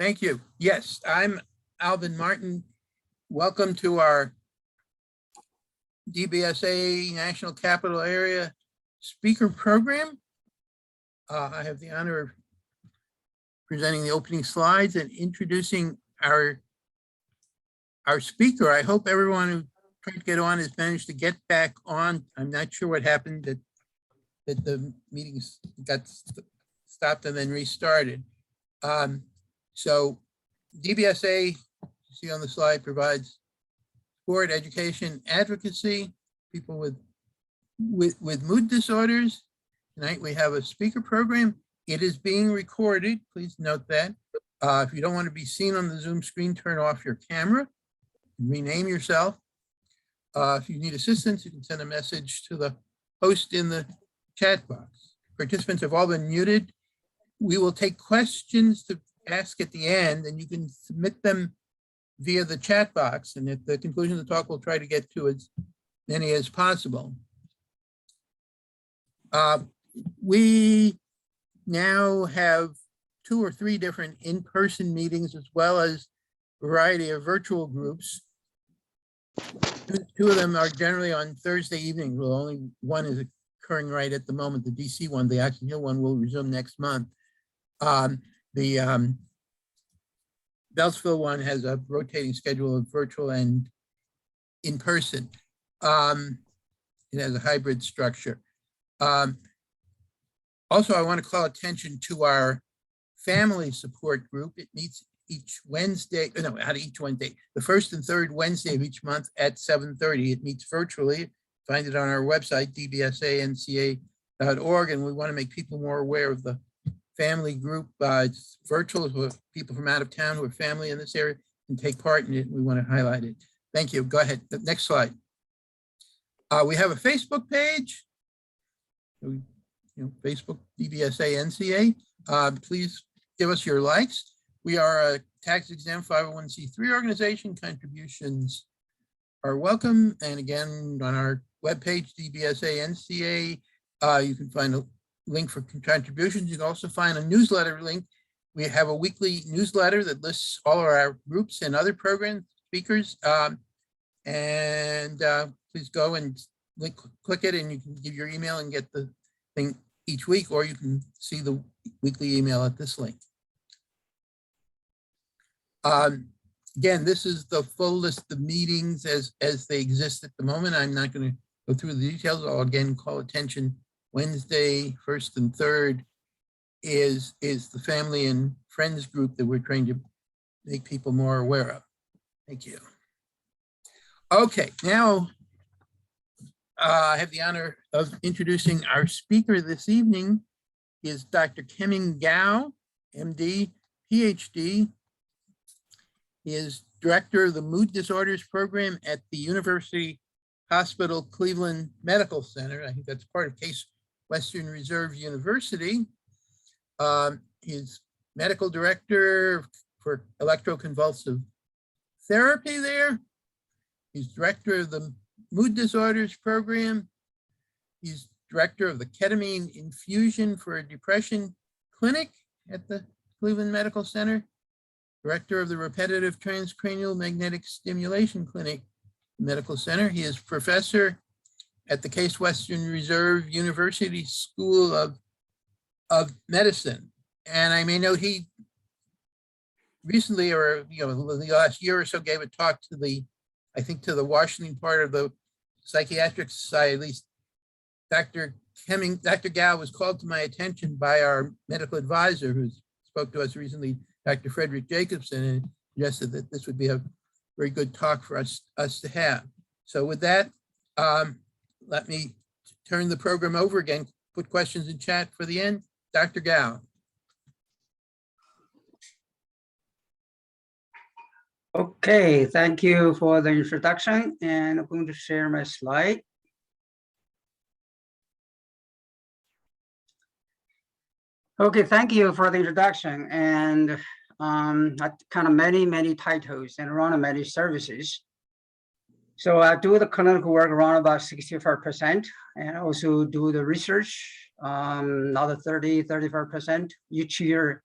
Thank you. Yes, I'm Alvin Martin. Welcome to our DBSA National Capital Area Speaker Program. I have the honor of presenting the opening slides and introducing our speaker. I hope everyone who tried to get on has managed to get back on. I'm not sure what happened, that the meetings got stopped and then restarted. So DBSA, you see on the slide, provides support, education, advocacy, people with mood disorders. Tonight we have a speaker program. It is being recorded. Please note that. If you don't want to be seen on the Zoom screen, turn off your camera, rename yourself. If you need assistance, you can send a message to the host in the chat box. Participants have all been muted. We will take questions to ask at the end, and you can submit them via the chat box. And at the conclusion of the talk, we'll try to get to as many as possible. We now have 2 or 3 different in-person meetings, as well as a variety of virtual groups. 2 of them are generally on Thursday evening. Well, only one is occurring right at the moment. The DC one, the Action Hill one, will resume next month. The Beltsville one has a rotating schedule of virtual and in-person. It has a hybrid structure. Also, I want to call attention to our family support group. It meets each Wednesday, no, not each Wednesday, the first and third Wednesday of each month at 7:30. It meets virtually. Find it on our website, dbsanca.org, and we want to make people more aware of the family group. It's virtual, so people from out of town who are family in this area can take part in it. We want to highlight it. Thank you. Go ahead. The next slide. We have a Facebook page. Facebook DBSA NCA. Please give us your likes. We are a tax-exempt 501c3 organization. Contributions are welcome. And again, on our webpage, DBSA NCA, you can find a link for contributions. You can also find a newsletter link. We have a weekly newsletter that lists all of our groups and other program speakers. Please go and click it, and you can give your email and get the thing each week, or you can see the weekly email at this link. Again, this is the full list of meetings as they exist at the moment. I'm not going to go through the details. I'll again call attention. Wednesday, 1st and 3rd is the family and friends group that we're trying to make people more aware of. Thank you. Okay, now I have the honor of introducing our speaker this evening. He is Dr. Keming Gao, MD, PhD. He is director of the Mood Disorders Program at the University Hospital Cleveland Medical Center. I think that's part of Case Western Reserve University. He's medical director for electroconvulsive therapy there. He's director of the Mood Disorders Program. He's director of the ketamine infusion for a depression clinic at the Cleveland Medical Center. Director of the repetitive transcranial magnetic stimulation clinic medical center. He is professor at the Case Western Reserve University School of Medicine. And I may note he recently, or the last year or so, gave a talk to the Washington part of the Psychiatric Society. At least Dr. Keming, Dr. Gao was called to my attention by our medical advisor who spoke to us recently, Dr. Frederick Jacobson, and suggested that this would be a very good talk for us to have. So with that, let me turn the program over again, put questions in chat for the end. Dr. Gao. Okay, thank you for the introduction, and I'm going to share my slide. Okay, thank you for the introduction, and kind of many titles and around many services. So I do the clinical work around about 65%, and also do the research another 35%. Each year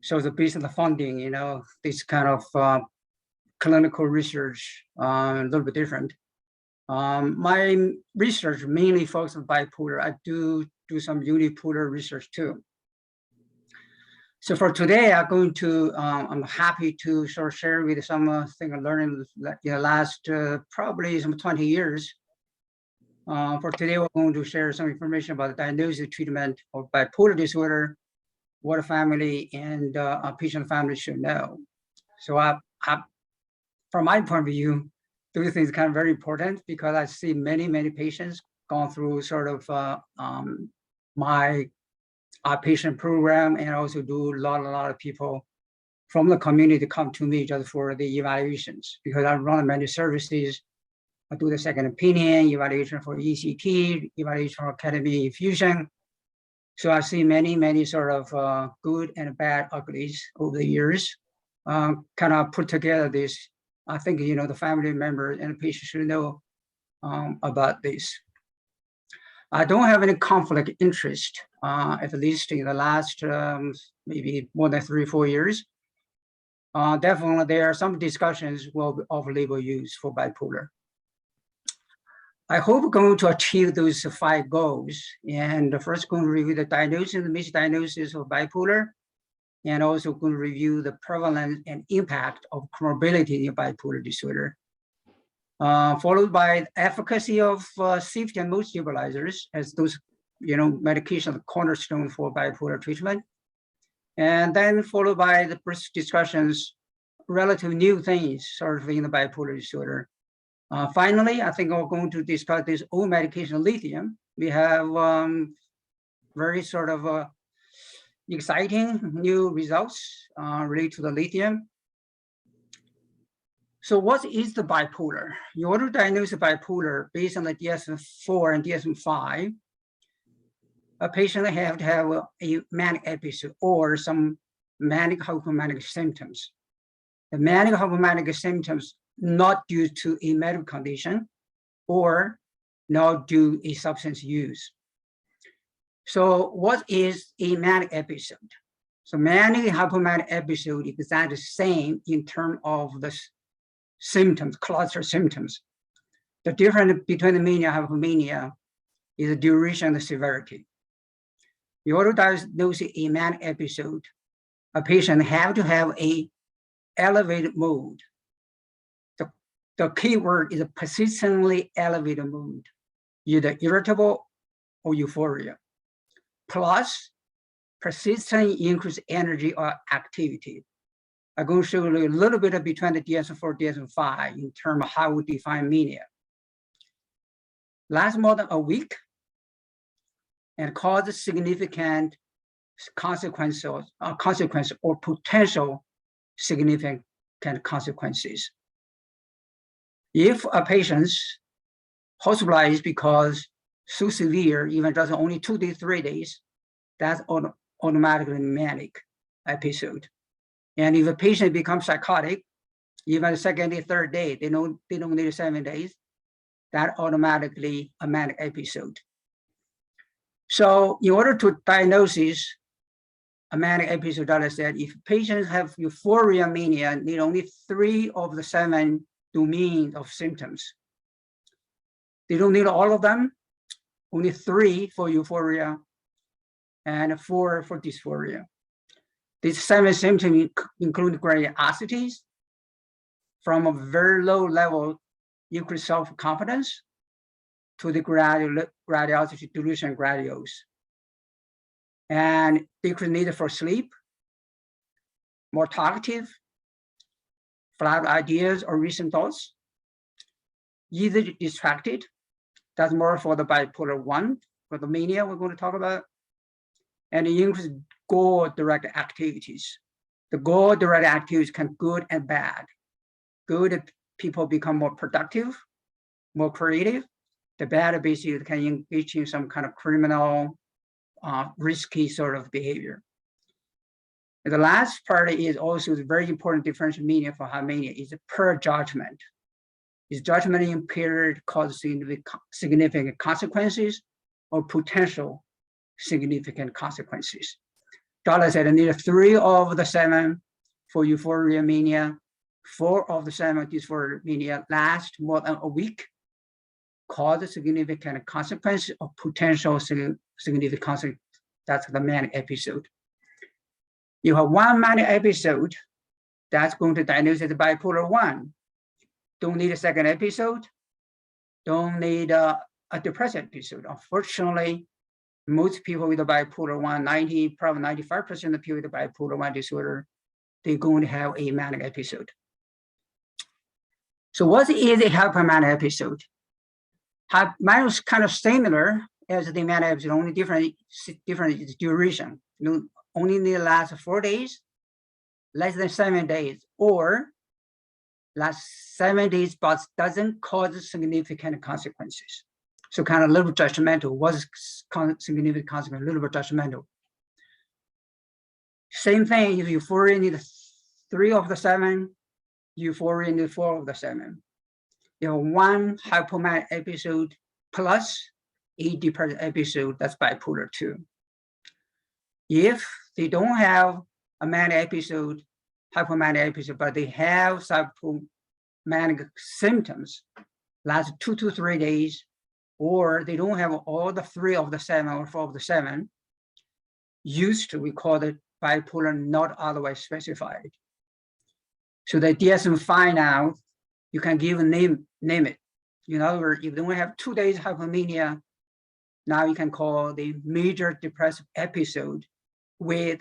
So the based on the funding, you know, this kind of clinical research a little bit different. My research mainly focuses on bipolar. I do some unipolar research too. So for today, I'm happy to sort of share with some thing I learned in the last probably some 20 years. For today, we're going to share some information about the diagnosis, treatment of bipolar disorder, what a family and a patient family should know. So from my point of view, those things are kind of very important because I see many patients gone through sort of my outpatient program, and also do a lot of people from the community come to me just for the evaluations because I run many services. I do the second opinion, evaluation for ECT, evaluation for ketamine infusion. So I see many sort of good and bad uglies over the years. Kind of put together this. I think, you know, the family members and the patient should know about this. I don't have any conflict of interest, at least in the last maybe more than 3 or 4 years. Definitely, there are some discussions of label use for bipolar. I hope we're going to achieve those 5 goals. And the first, going to review the diagnosis and misdiagnosis of bipolar, and also going to review the prevalence and impact of comorbidity in bipolar disorder. Followed by efficacy of safety and mood stabilizers, as those, you know, medication are the cornerstone for bipolar treatment. And then followed by the first discussions, relative new things sort of in the bipolar disorder. Finally, I think we're going to discuss this old medication, lithium. We have very sort of exciting new results related to the lithium. So what is the bipolar? In order to diagnose a bipolar based on the DSM-4 and DSM-5, a patient have to have a manic episode or some manic hypomanic symptoms. The manic hypomanic symptoms not due to a medical condition or not due to a substance use. So what is a manic episode? So manic hypomanic episode is exactly the same in terms of the symptoms, cluster symptoms. The difference between the mania and hypomania is the duration and the severity. In order to diagnose a manic episode, a patient have to have a elevated mood. The key word is a persistently elevated mood, either irritable or euphoria, plus persistent increased energy or activity. I'm going to show you a little bit between the DSM-4 and DSM-5 in terms of how we define mania. Last more than a week and cause significant consequences or potential significant consequences. If a patient's hospitalized because so severe, even just only 2 days, 3 days, that's automatically manic episode. And if a patient becomes psychotic, even the second day, third day, they don't need 7 days, that automatically a manic episode. So in order to diagnose a manic episode, I said, if patients have euphoria mania, need only 3 of the 7 domains of symptoms. They don't need all of them, only 3 for euphoria and 4 for dysphoria. These 7 symptoms include grandiosities, from a very low level increased self-confidence to the grandiosity delusion grandiose. And decreased need for sleep, more talkative, flat ideas or recent thoughts, easily distracted. That's more for the bipolar 1, for the mania we're going to talk about. And the increased goal-directed activities. The goal-directed activities can be good and bad. Good, people become more productive, more creative. The bad, basically, can engage in some kind of criminal, risky sort of behavior. And the last part is also the very important differential meaning for mania is per judgment. Is judgment impaired causing significant consequences or potential significant consequences? Dollar said I need 3 of the 7 for euphoria mania, 4 of the 7 dysphoria mania last more than a week, cause significant consequence or potential significant consequence. That's the manic episode. You have 1 manic episode, that's going to diagnose as bipolar 1. Don't need a second episode, don't need a depressive episode. Unfortunately, most people with a bipolar 1, probably 95% of people with a bipolar 1 disorder, they're going to have a manic episode. So what is a hypomanic episode? Mine is kind of similar as the manic episode, only different duration. Only need last 4 days, less than 7 days, or last 7 days, but doesn't cause significant consequences. So kind of a little bit judgmental. What's significant consequence? A little bit judgmental. Same thing, if euphoria need 3 of the 7, euphoria need 4 of the 7. You have 1 hypomanic episode plus a depressive episode, that's bipolar 2. If they don't have a manic episode, hypomanic episode, but they have hypomanic symptoms, last 2 to 3 days, or they don't have all the 3 of the 7 or 4 of the 7, used to, we call it bipolar not otherwise specified. So the DSM-5 now, you can give a name it. In other words, if they only have 2 days hypomania, now you can call the major depressive episode with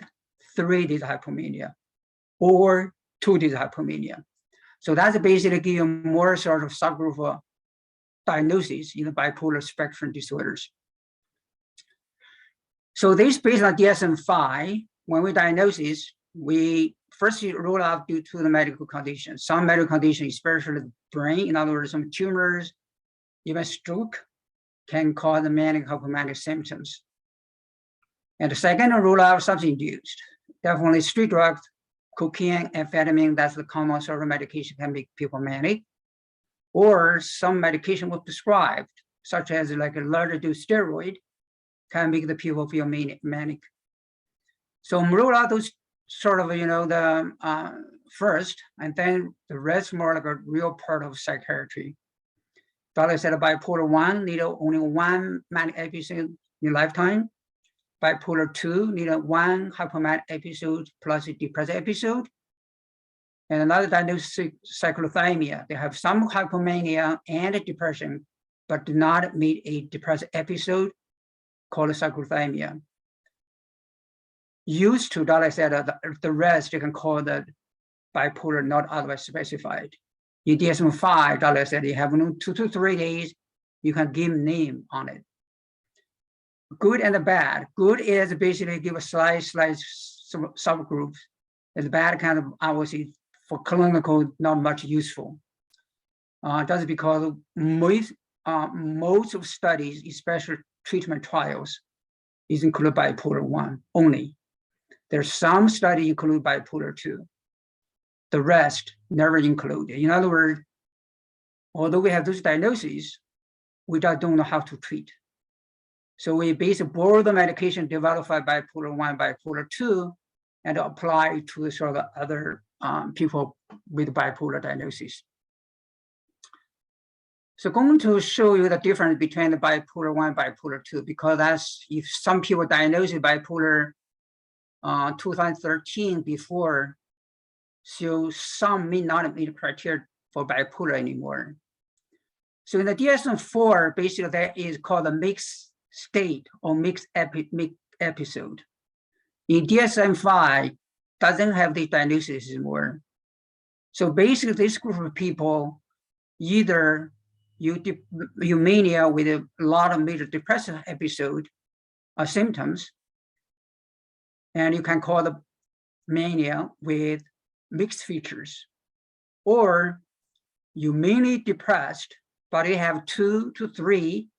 3 days hypomania or 2 days hypomania. So that's basically give you more sort of subgroup of diagnosis in the bipolar spectrum disorders. So this based on DSM-5, when we diagnose this, we first rule out due to the medical condition. Some medical conditions, especially the brain, in other words, some tumors, even stroke, can cause the manic hypomanic symptoms. And the second, rule out substance induced. Definitely street drugs, cocaine, amphetamine, that's the common sort of medication can make people manic. Or some medication was prescribed, such as like a larger dose steroid, can make the people feel manic. So rule out those sort of, the first, and then the rest more like a real part of psychiatry. Doctor said a bipolar 1 need only 1 manic episode in lifetime. Bipolar 2 need 1 hypomanic episode plus a depressive episode. And another diagnosis, cyclothymia. They have some hypomania and depression, but do not meet a depressive episode called cyclothymia. Used to, Dolly said, the rest you can call the bipolar not otherwise specified. In DSM-5, Dolly said you have 2 to 3 days, you can give name on it. Good and the bad. Good is basically give a slight subgroup. The bad kind of, I would say, for clinical, not much useful. That's because most of studies, especially treatment trials, is include bipolar 1 only. There's some study include bipolar 2. The rest never include. In other words, although we have those diagnoses, we just don't know how to treat. So we basically borrow the medication developed by bipolar 1, bipolar 2, and apply it to sort of other people with bipolar diagnosis. So going to show you the difference between the bipolar 1 and bipolar 2, because that's, if some people diagnosed with bipolar 2013 before, so some may not meet the criteria for bipolar anymore. So in the DSM-4, basically that is called a mixed state or mixed episode. In DSM-5, doesn't have the diagnosis anymore. So basically this group of people, either you mania with a lot of major depressive episode or symptoms, and you can call the mania with mixed features, or you mainly depressed, but you have 2 to 3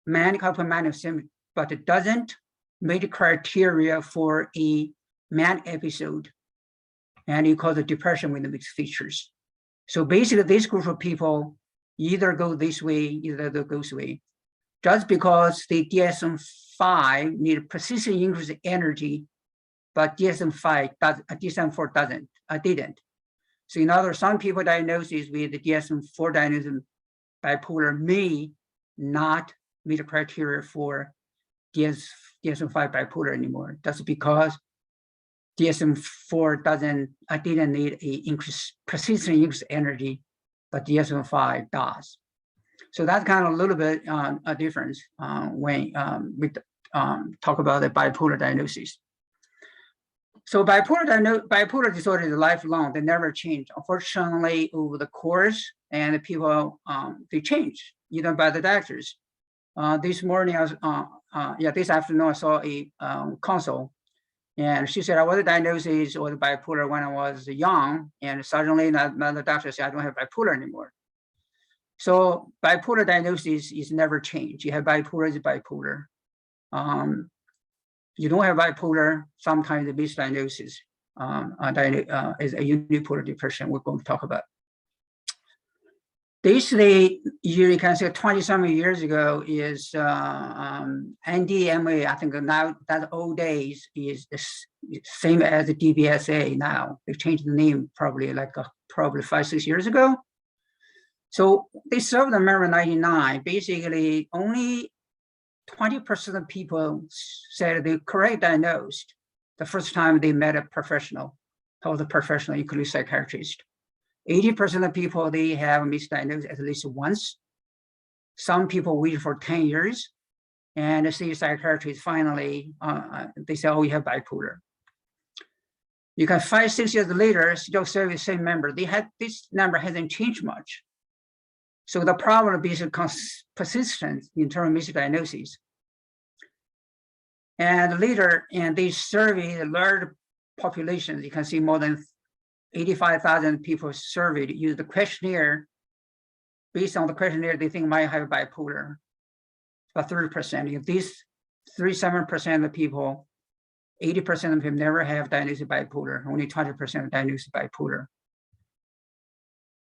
manic hypomanic symptoms, but it doesn't meet the criteria for a manic episode, and you call the depression with the mixed features. So basically this group of people either go this way, either they go this way. just because the DSM-5 need persistent increase in energy, but DSM-4 didn't. So in other words, some people diagnosed with the DSM-4 diagnosis bipolar may not meet the criteria for DSM-5 bipolar anymore. That's because DSM-4 didn't need a persistent increase energy, but DSM-5 does. So that's kind of a little bit a difference when we talk about the bipolar diagnosis. So bipolar disorder is lifelong; they never change. Unfortunately, over the course, and the people they change even by the doctors. This morning, this afternoon, I saw a consult, and she said I was diagnosed with bipolar when I was young, and suddenly the doctor said I don't have bipolar anymore. So bipolar diagnosis is never changed. You have bipolar is bipolar. You don't have bipolar, sometimes the misdiagnosis is a unipolar depression we're going to talk about. Basically, you can say 20-something years ago is NDMA. I think now that old days is the same as the DBSA now. They changed the name probably 5-6 years ago. So they served the member 99. Basically, only 20% of people said they correct diagnosed the first time they met a professional, health professional, including psychiatrist. 80% of people, they have misdiagnosed at least once. Some people wait for 10 years, and they see a psychiatrist finally, they say, oh, you have bipolar. You can 5-6 years later, still serve the same member. This number hasn't changed much. So the problem is persistent in terms of misdiagnosis. And later, they survey large populations. You can see more than 85,000 people surveyed, use the questionnaire. Based on the questionnaire, they think might have bipolar, about 30%. If these 37% of the people, 80% of them never have diagnosed bipolar, only 20% diagnosed bipolar.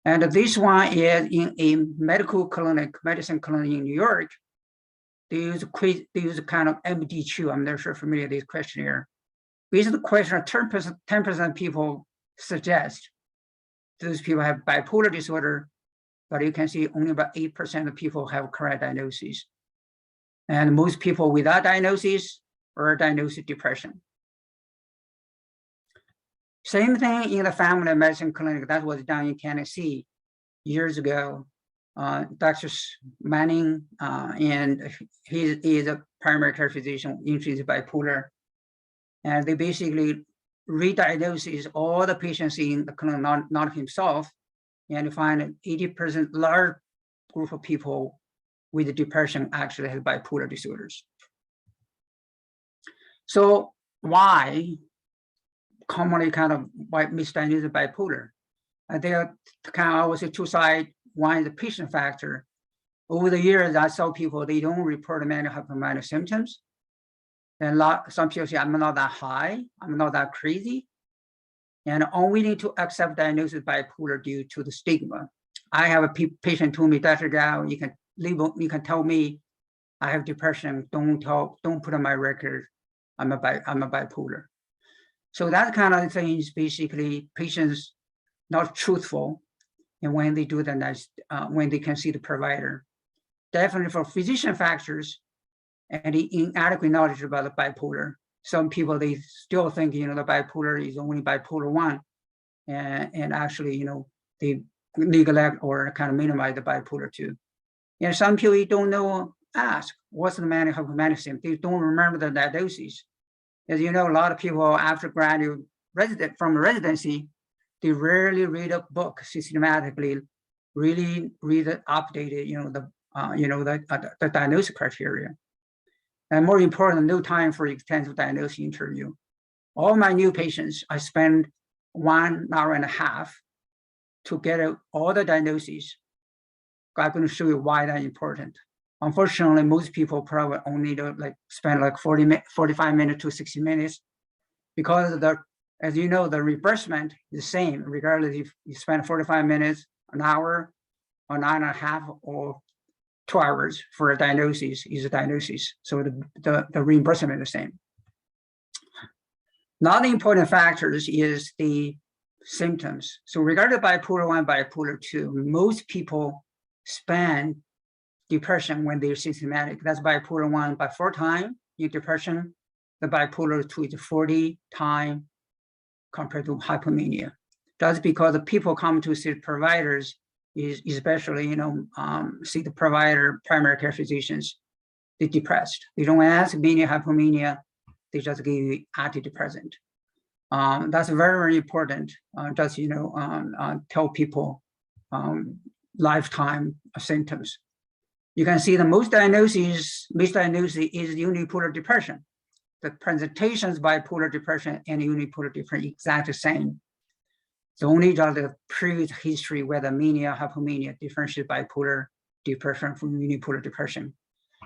And this one is in a medicine clinic in New York. They use a kind of MD2. I'm not sure familiar with this questionnaire. Based on the questionnaire, 10% of people suggest those people have bipolar disorder, but you can see only about 8% of people have correct diagnosis. And most people without diagnosis are diagnosed with depression. Same thing in the family medicine clinic. That was done in Tennessee years ago. Dr. Manning, and he is a primary care physician, interested in bipolar. And they basically re-diagnoses all the patients in the clinic, not himself, and find an 80% large group of people with depression actually have bipolar disorders. So why commonly misdiagnosed bipolar? There are kind of always two sides. One is the patient factor. Over the years, I saw people, they don't report many hypomanic symptoms. And some people say, I'm not that high, I'm not that crazy. And unwilling to accept diagnosis bipolar due to the stigma. I have a patient told me, Dr. Gao, you can tell me I have depression, don't put on my record, I'm a bipolar. So that kind of thing is basically patients not truthful, and when they do that, when they can see the provider. Definitely for physician factors and the inadequate knowledge about the bipolar. Some people, they still think, the bipolar is only bipolar 1. And actually, they neglect or kind of minimize the bipolar 2. And some people don't know, ask, what's the manic hypomanic symptom? They don't remember the diagnosis. As you know, a lot of people after graduate from residency, they rarely read a book systematically, really read it updated, the diagnosis criteria. And more important, no time for extensive diagnosis interview. All my new patients, I spend 1.5 hours to get all the diagnoses. I'm going to show you why that's important. Unfortunately, most people probably only spend 45 minutes to 60 minutes, because as you know, the reimbursement is the same, regardless if you spend 45 minutes, an hour, or 9.5, or 2 hours for a diagnosis is a diagnosis. So the reimbursement is the same. Another important factors is the symptoms. So regarding bipolar 1, bipolar 2, most people spend depression when they're symptomatic. That's bipolar 1 by 4 times in depression. The bipolar 2 is 40 times compared to hypomania. That's because the people come to see providers, is especially see the provider, primary care physicians, they're depressed. They don't ask mania, hypomania, they just give you antidepressant. That's very, very important. Just tell people lifetime symptoms. You can see the misdiagnosis is unipolar depression. The presentations bipolar depression and unipolar depression exactly the same. The only the previous history whether mania, hypomania differentiate bipolar depression from unipolar depression.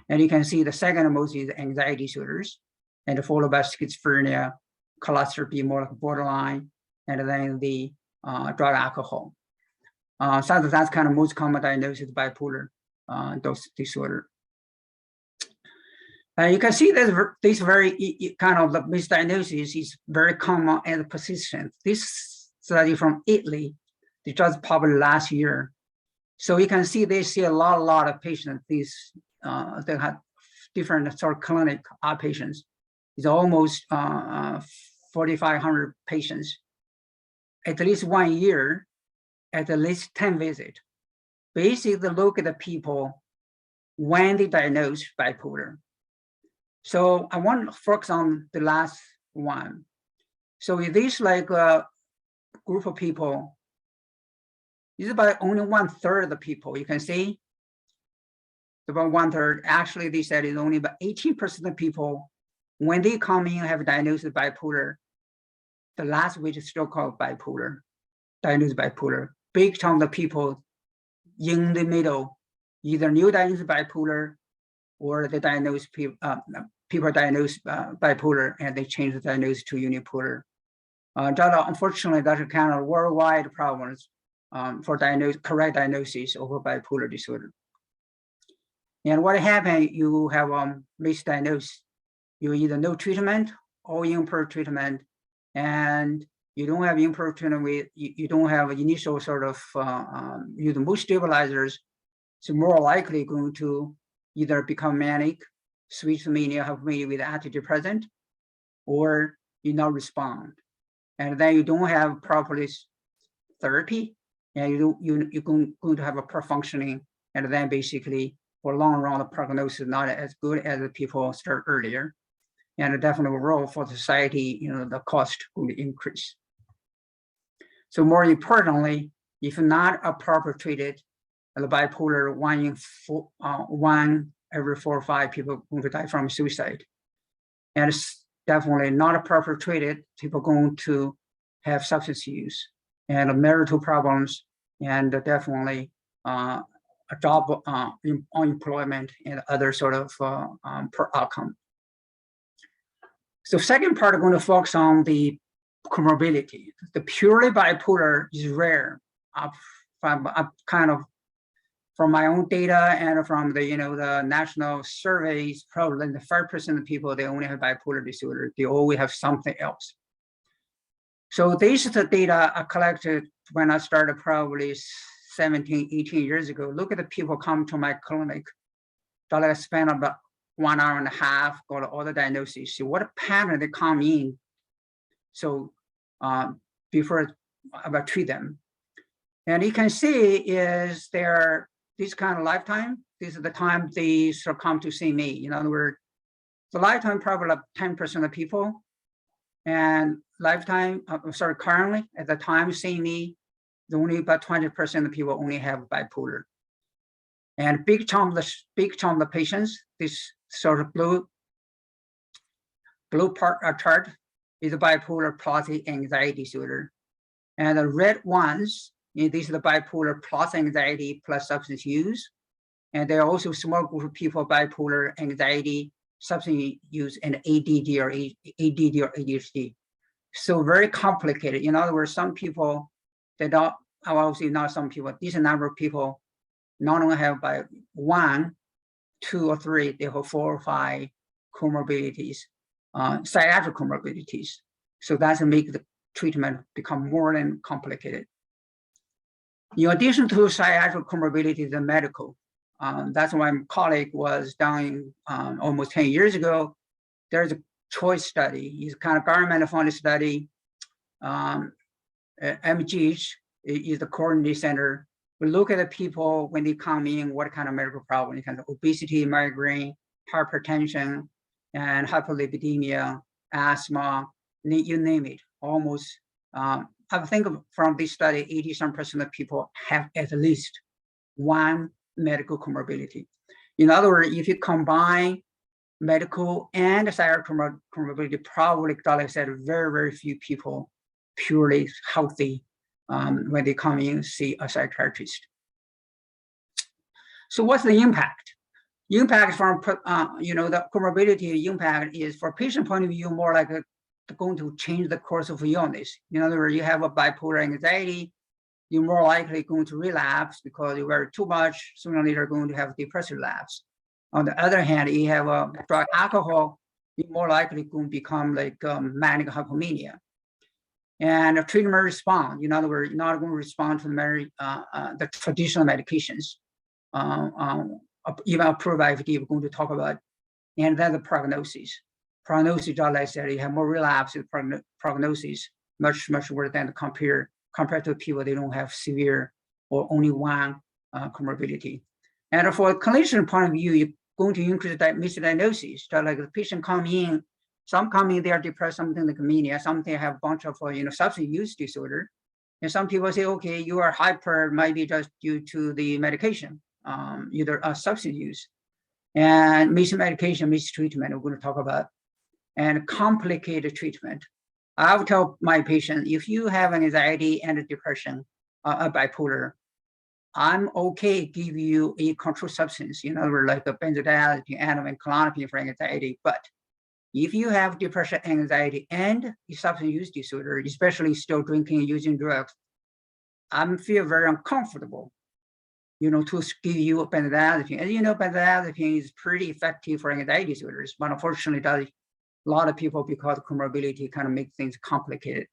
And you can see the second most is anxiety disorders, and followed by schizophrenia, cluster B more like borderline, and then the drug alcohol. So that's kind of most common diagnosis bipolar disorder. You can see that this very kind of the misdiagnosis is very common and persistent. This study from Italy, they just published last year. So you can see they see a lot of patients. These they have different sort of clinic outpatients. It's almost 4,500 patients. At least 1 year, at least 10 visits. Basically, look at the people when they diagnose bipolar. So I want to focus on the last one. So in this like group of people, this is about only 1/3 of the people. You can see about 1/3. Actually, they said it's only about 18% of people when they come in and have diagnosed bipolar. The last which is still called bipolar, diagnosed bipolar. Big chunk of the people in the middle, either new diagnosed bipolar or they diagnose people diagnosed bipolar and they change the diagnosis to unipolar. Unfortunately, that's a kind of worldwide problems for correct diagnosis of bipolar disorder. And what happened, you have misdiagnosed, you either no treatment or improper treatment, and you don't have improper treatment with, you don't have initial sort of use mood stabilizers, so more likely going to either become manic, switch to mania, have mania with antidepressant, or you not respond. And then you don't have properly therapy, and you're going to have a poor functioning, and then basically for long run, the prognosis is not as good as the people start earlier. And a definite role for society, the cost will increase. So more importantly, if not properly treated, the bipolar 1 every 4 or 5 people going to die from suicide. And it's definitely not properly treated, people going to have substance use and marital problems, and definitely a job unemployment and other sort of per outcome. So second part, I'm going to focus on the comorbidity. The purely bipolar is rare. From my own data and from the the national surveys, probably the 5% of people, they only have bipolar disorder. They always have something else. So this is the data I collected when I started probably 17, 18 years ago. Look at the people come to my clinic. I spend about 1.5 hours, go to all the diagnoses, see what pattern they come in. So before I treat them. And you can see is there this kind of lifetime. This is the time they sort of come to see me. In other words, the lifetime probably like 10% of people. And lifetime, currently at the time seeing me, only about 20% of people only have bipolar. And big chunk of the patients, this sort of blue part chart is a bipolar plus anxiety disorder. And the red ones, these are the bipolar plus anxiety plus substance use. And there are also small group of people, bipolar, anxiety, substance use, and ADD or ADHD. So very complicated. In other words, some people, they don't, obviously not some people, decent number of people, not only have by 1, 2, or 3, they have 4 or 5 comorbidities, psychiatric comorbidities. So that's make the treatment become more and complicated. In addition to psychiatric comorbidities, the medical, that's why my colleague was done almost 10 years ago. There's a choice study. It's kind of government-funded study. MGH is the coordinating center. We look at the people when they come in, what kind of medical problem, kind of obesity, migraine, hypertension, and hyperlipidemia, asthma, you name it, almost. I think from this study, 80% of people have at least one medical comorbidity. In other words, if you combine medical and psychiatric comorbidity, probably, like I said, very, very few people purely healthy when they come in and see a psychiatrist. So what's the impact? Impact from, the comorbidity impact is, for patient point of view, more like going to change the course of illness. In other words, you have a bipolar anxiety, you're more likely going to relapse because you wear too much, sooner or later going to have depressive relapse. On the other hand, you have a drug alcohol, you're more likely going to become like manic hypomania. And a treatment response, in other words, you're not going to respond to the traditional medications, even approved by FDA, we're going to talk about. And then the prognosis. Prognosis, like I said, you have more relapse with prognosis, much worse than compared to people they don't have severe or only one comorbidity. And for a clinician point of view, you're going to increase misdiagnosis. So like the patient come in, some come in, they are depressed, something like mania, some they have a bunch of substance use disorder. And some people say, okay, you are hyper, maybe just due to the medication, either a substance use. And mismedication, mistreatment, we're going to talk about. And complicated treatment. I would tell my patient, if you have anxiety and depression, a bipolar, I'm okay give you a controlled substance, in other words, like a benzodiazepine, Ativan, Klonopin for anxiety. But if you have depression, anxiety, and a substance use disorder, especially still drinking, using drugs, I feel very uncomfortable, to give you a benzodiazepine. And benzodiazepine is pretty effective for anxiety disorders, but unfortunately, a lot of people, because of comorbidity, kind of make things complicated.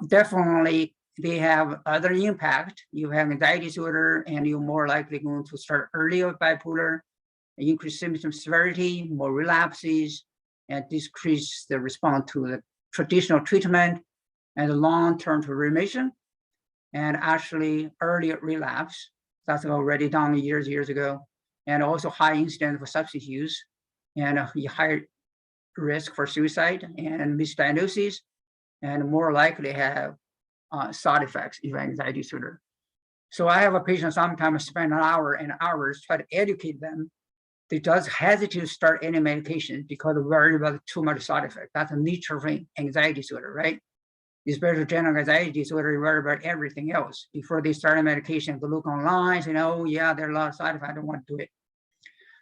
Definitely, they have other impact. You have anxiety disorder, and you're more likely going to start early with bipolar, increase symptom severity, more relapses, and decrease the response to the traditional treatment, and the long-term to remission, and actually early relapse. That's already done years ago, and also high incidence for substance use, and a higher risk for suicide and misdiagnosis, and more likely have side effects of anxiety disorder. So I have a patient sometimes spend an hour and hours try to educate them. They just hesitate to start any medication because they're worried about too much side effect. That's the nature of anxiety disorder, right? Especially general anxiety disorder, you worry about everything else. Before they start a medication, they look online, say, oh yeah, there are a lot of side effects, I don't want to do it.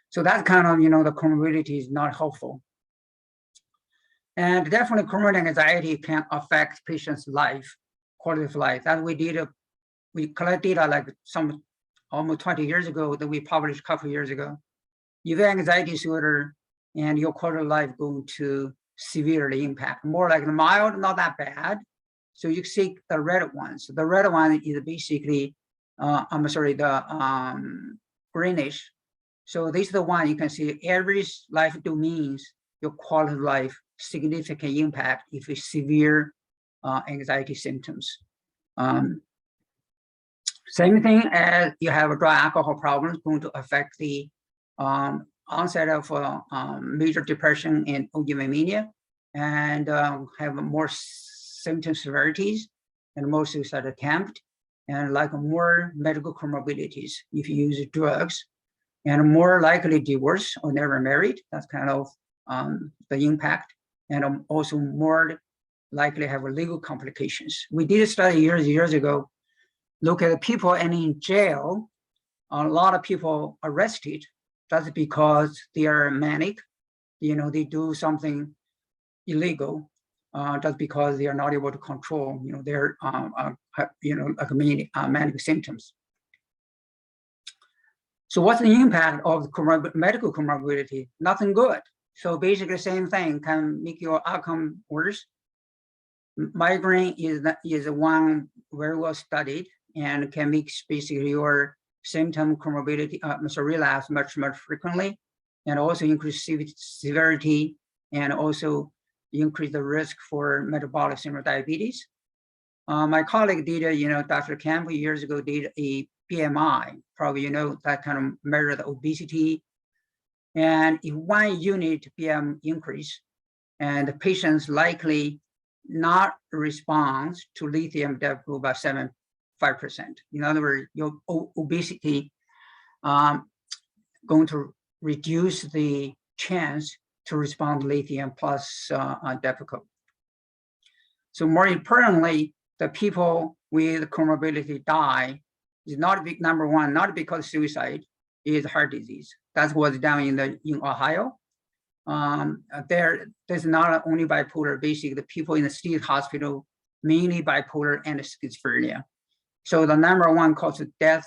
So that kind of, the comorbidity is not helpful. And definitely comorbid anxiety can affect patients' life, quality of life. That we collect data like almost 20 years ago that we published a couple of years ago. You have anxiety disorder and your quality of life going to severely impact. More like the mild, not that bad. So you see the red ones. The red one is basically, the greenish. So this is the one you can see every life domains, your quality of life, significant impact if it's severe anxiety symptoms. Same thing as you have a drug alcohol problem, going to affect the onset of major depression and mania, and have more symptom severities and more suicide attempt, and like more medical comorbidities if you use drugs, and more likely divorce or never married. That's kind of the impact, and also more likely have legal complications. We did a study years ago, look at the people and in jail, a lot of people arrested. That's because they are manic, they do something illegal, just because they are not able to control, their, like manic symptoms. So what's the impact of medical comorbidity? Nothing good. So basically the same thing can make your outcome worse. Migraine is one very well studied and can make basically your symptom comorbidity, relapse much frequently, and also increase severity, and also increase the risk for metabolic syndrome diabetes. My colleague did, Dr. Campbell years ago did a BMI, probably that kind of measure the obesity. And if 1 unit BM increase, and the patients likely not respond to lithium deficit by 5%. In other words, your obesity going to reduce the chance to respond to lithium plus deficit. So more importantly, the people with comorbidity die is not big, number one, not because of suicide, is heart disease. That's what's down in Ohio. There's not only bipolar, basically the people in the state hospital, mainly bipolar and schizophrenia. So the number one cause of death,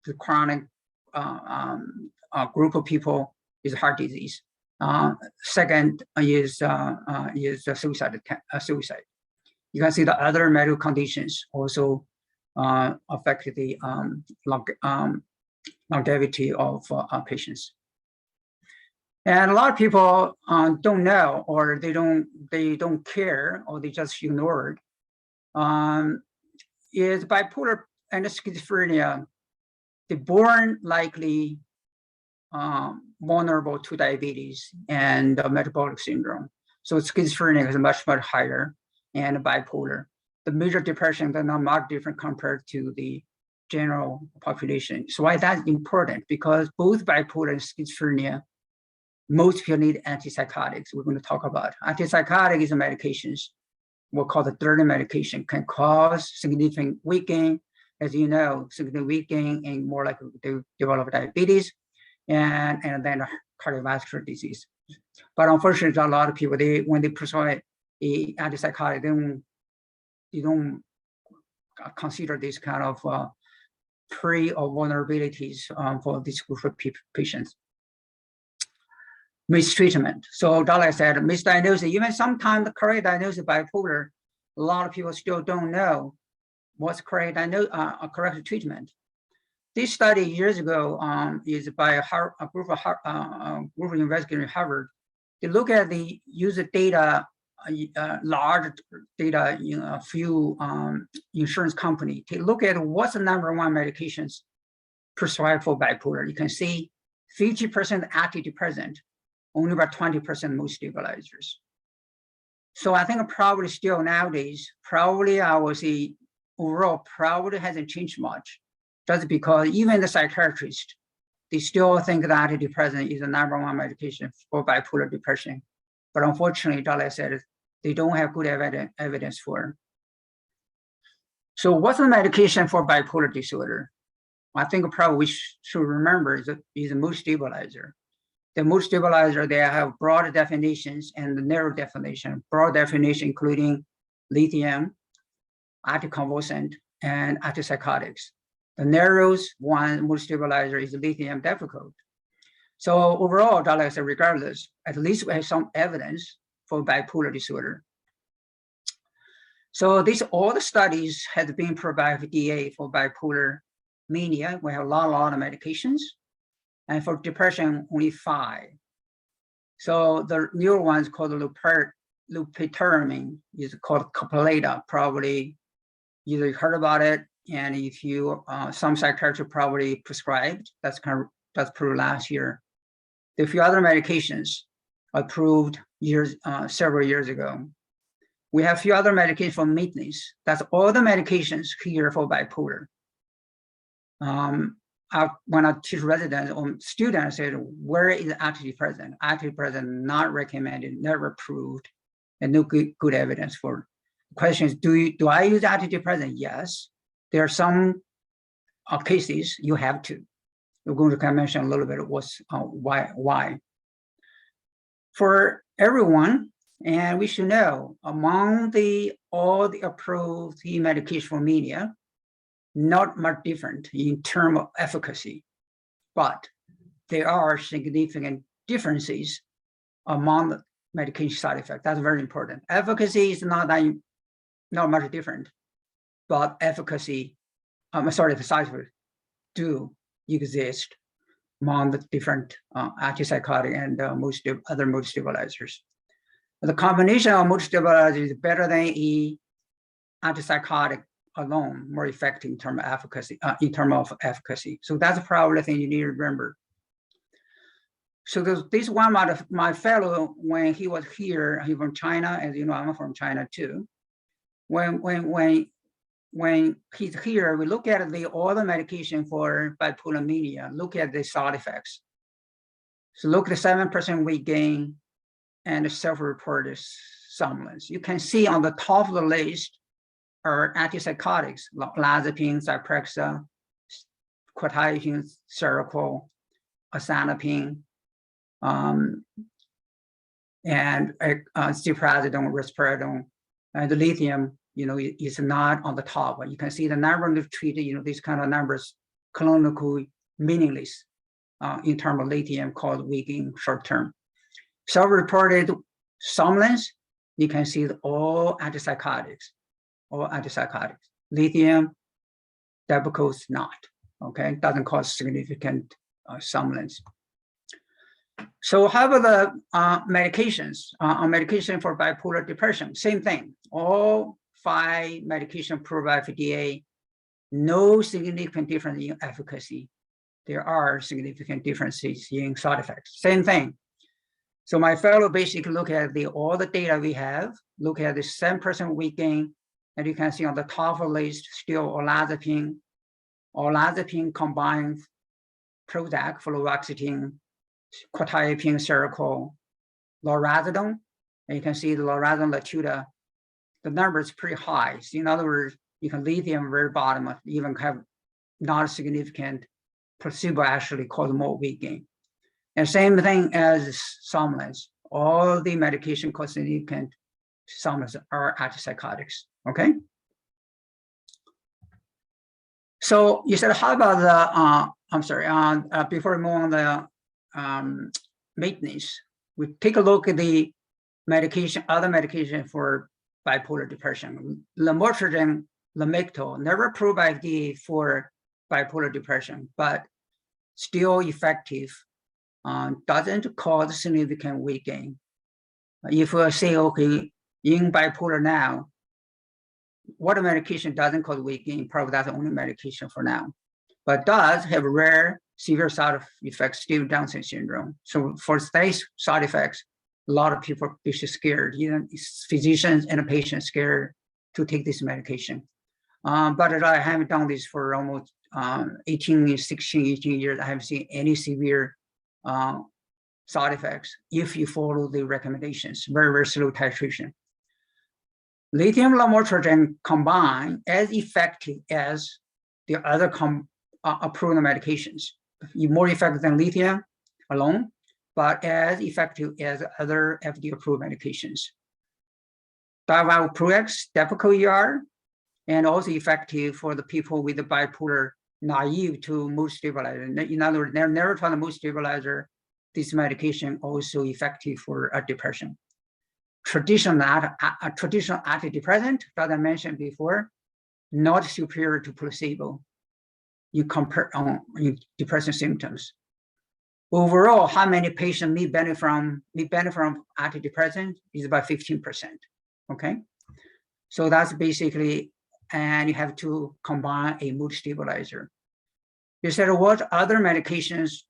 the chronic group of people is heart disease. Second is suicide. You can see the other medical conditions also affect the longevity of patients. And a lot of people don't know, or they don't care, or they just ignore it. Is bipolar and schizophrenia, they're born likely vulnerable to diabetes and metabolic syndrome. So schizophrenia is much higher, and bipolar. The major depression, they're not much different compared to the general population. So why that's important? Because both bipolar and schizophrenia, most people need antipsychotics. We're going to talk about antipsychotic is medications, we'll call the dirty medication, can cause significant weight gain, as you know, significant weight gain, and more likely to develop diabetes, and then cardiovascular disease. But unfortunately, a lot of people, when they prescribe a antipsychotic, they don't consider this kind of pre or vulnerabilities for this group of patients. Mistreatment. So like I said, misdiagnosis, even sometimes the correct diagnosis of bipolar, a lot of people still don't know what's correct correct treatment. This study years ago is by a group of investigators at Harvard. They look at the user data, large data in a few insurance companies. They look at what's the number one medications prescribed for bipolar. You can see 50% antidepressant, only about 20% mood stabilizers. So I think probably still nowadays, probably I would say overall probably hasn't changed much. Just because even the psychiatrists, they still think that antidepressant is the number one medication for bipolar depression. But unfortunately, like I said, they don't have good evidence for it. So what's the medication for bipolar disorder? I think probably we should remember is a mood stabilizer. The mood stabilizer, they have broad definitions and the narrow definition. Broad definition including lithium, anticonvulsant, and antipsychotics. The narrowest one mood stabilizer is lithium deficit. So overall, like I said, regardless, at least we have some evidence for bipolar disorder. So all the studies have been provided for DA for bipolar mania. We have a lot of medications. And for depression, only 5. So the newer ones called lupirtamine is called Capillata. Probably either you heard about it, and if you some psychiatrists probably prescribed. That's approved last year. There are a few other medications approved several years ago. We have a few other medications for maintenance. That's all the medications here for bipolar. When I teach residents or students, I said, where is antidepressant? Antidepressant not recommended, never approved, and no good evidence for it. The question is, do I use antidepressant? Yes. There are some cases you have to. We're going to mention a little bit of why. For everyone, and we should know, among all the approved medication for mania, not much different in terms of efficacy. but there are significant differences among the medication side effects. That's very important. Efficacy is not much different, but efficacy, the side effects do exist among the different antipsychotic and other mood stabilizers. The combination of mood stabilizers is better than a antipsychotic alone, more effective in terms of efficacy. So that's probably the thing you need to remember. So this one of my fellow, when he was here, he from China, as you know, I'm from China too. When he's here, we look at all the medication for bipolar mania, look at the side effects. So look at the 7% weight gain and the self-reported somnolence. You can see on the top of the list are antipsychotics, olanzapine, Zyprexa, quetiapine, Seroquel, olanzapine, and ziprasidone, risperidone, and the lithium, is not on the top. But you can see the number of treated, these kind of numbers, clinically meaningless in terms of lithium called weight gain short term. Self-reported somnolence, you can see all antipsychotics. Lithium, Depakote not, okay? Doesn't cause significant somnolence. So how about the medications? Medication for bipolar depression, same thing. All 5 medications approved by FDA, no significant difference in efficacy. There are significant differences in side effects, same thing. So my fellow basically look at all the data we have, look at the 7% weight gain, and you can see on the top of the list still olanzapine combined Prozac, fluoxetine, quetiapine, Seroquel, lorazepam, and you can see the lorazepam, Latuda, the number is pretty high. So in other words, you can lithium very bottom, even have not significant placebo actually cause more weight gain. And same thing as somnolence. All the medication cause significant somnolence are antipsychotics. Okay. So you said, how about the, before we move on the maintenance, we take a look at the medication, other medication for bipolar depression. Lamotrigine, Lamictal, never approved by FDA for bipolar depression, but still effective, doesn't cause significant weight gain. If we say, okay, in bipolar now, what medication doesn't cause weight gain? Probably that's the only medication for now, but does have rare severe side effects, Stevens-Down syndrome. So for these side effects, a lot of people are scared, even physicians and patients scared to take this medication. But I haven't done this for almost 18 years. I haven't seen any severe side effects if you follow the recommendations, very, very slow titration. Lithium lamotrigine combined as effective as the other approved medications. More effective than lithium alone, but as effective as other FDA-approved medications. Divalproex, Depakote ER, and also effective for the people with the bipolar naive to mood stabilizer. In other words, they're never tried a mood stabilizer. This medication also effective for depression. Traditional antidepressant, that I mentioned before, not superior to placebo. You compare depression symptoms. Overall, how many patients may benefit from antidepressant is about 15%. Okay, so that's basically, and you have to combine a mood stabilizer. You said, what other medications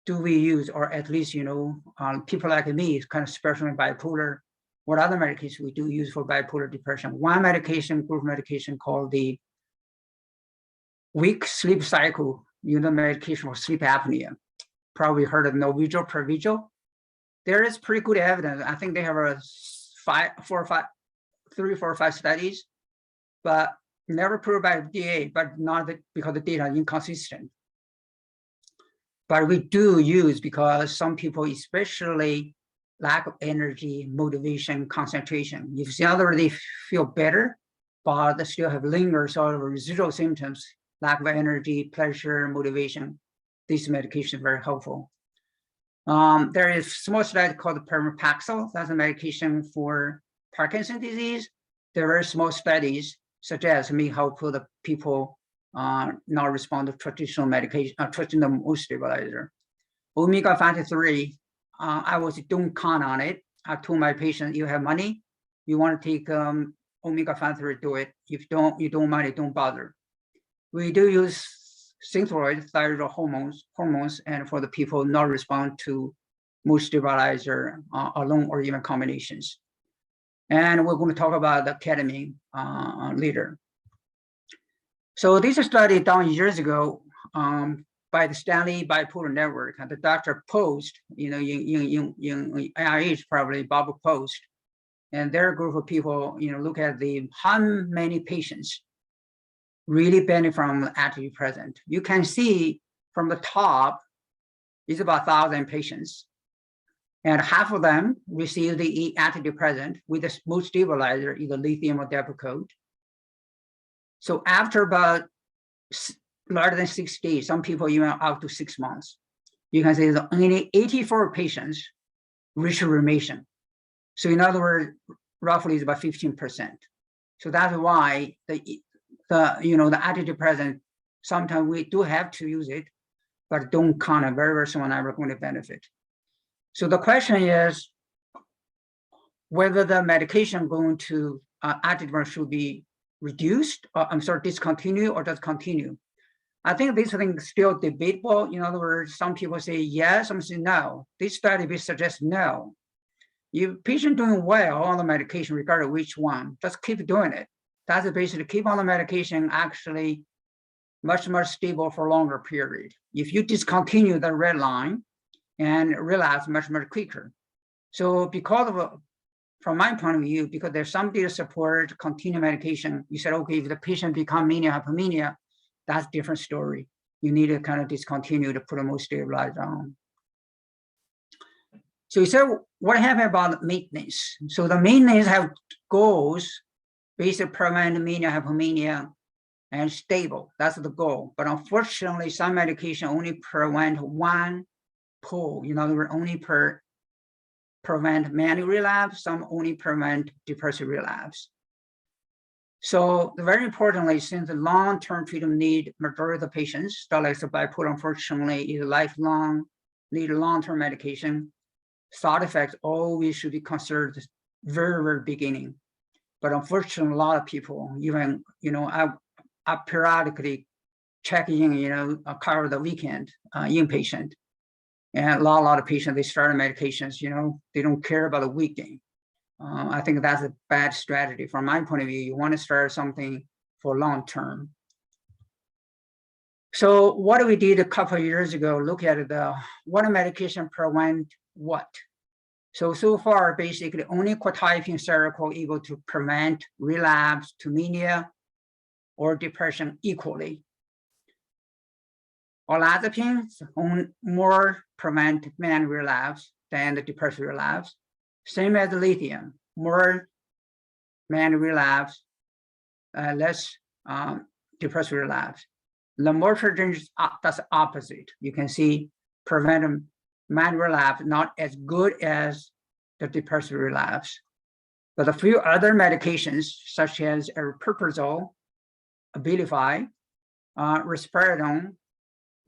do we use, or at least people like me, kind of special in bipolar. What other medications we do use for bipolar depression? One medication, group medication called the weak sleep cycle, medication for sleep apnea. Probably heard of Novigil, Provigil. There is pretty good evidence. I think they have 3, 4, 5 studies, but never approved by FDA, but not because the data are inconsistent. But we do use because some people, especially lack of energy, motivation, concentration. If in other words, they feel better, but they still have lingers or residual symptoms, lack of energy, pleasure, motivation, this medication is very helpful. There is a small study called Pramipexole. That's a medication for Parkinson's disease. There are small studies suggest may help the people not respond to traditional medication, traditional mood stabilizer. Omega fatty 3, don't count on it. I told my patient, you have money, you want to take omega fatty 3, do it. If you don't money, don't bother. We do use synthroid thyroid hormones, and for the people not respond to mood stabilizer alone or even combinations. And we're going to talk about the ketamine later. So this is a study done years ago by the Stanley Bipolar Network, and the Dr. Post, in NIH probably, Bob Post, and their group of people, look at how many patients really benefit from antidepressant. You can see from the top is about 1,000 patients, and half of them receive the antidepressant with the mood stabilizer, either lithium or Depakote. So after about larger than 6 days, some people even up to 6 months, you can say that only 84 patients reach remission. So in other words, roughly is about 15%. So that's why the antidepressant, sometimes we do have to use it, but don't count on very soon ever going to benefit. So the question is whether the medication going to antidepressant should be reduced, or discontinued, or just continue. I think this thing is still debatable. In other words, some people say yes, some say no. This study suggests no. If patient doing well on the medication, regardless of which one, just keep doing it. That's basically keep on the medication, actually much more stable for a longer period. If you discontinue the red line and relapse much quicker. So because of, from my point of view, because there's some data support continued medication, you said, okay, if the patient become mania, hypomania, that's a different story. You need to kind of discontinue to put a mood stabilizer on. So you said, what happened about maintenance? So the maintenance have goals, basically prevent mania, hypomania, and stable. That's the goal. But unfortunately, some medication only prevent one pole. In other words, only prevent mania relapse, some only prevent depressive relapse. So very importantly, since the long-term treatment need majority of the patients, stuff like the bipolar, unfortunately, is lifelong, need long-term medication. Side effects always should be considered very beginning. But unfortunately, a lot of people, even, I periodically check in, cover the weekend inpatient. And a lot of patients, they start medications, they don't care about the weekend. I think that's a bad strategy. From my point of view, you want to start something for long term. So what we did a couple of years ago, look at what medication prevent what. So far, basically, only quetiapine Seroquel able to prevent relapse to mania or depression equally. Olanzapine more prevent mania relapse than the depressive relapse. Same as lithium, more mania relapse, less depressive relapse. Lamotrigine does the opposite. You can see prevent mania relapse not as good as the depressive relapse. But a few other medications such as aripiprazole, Abilify, risperidone,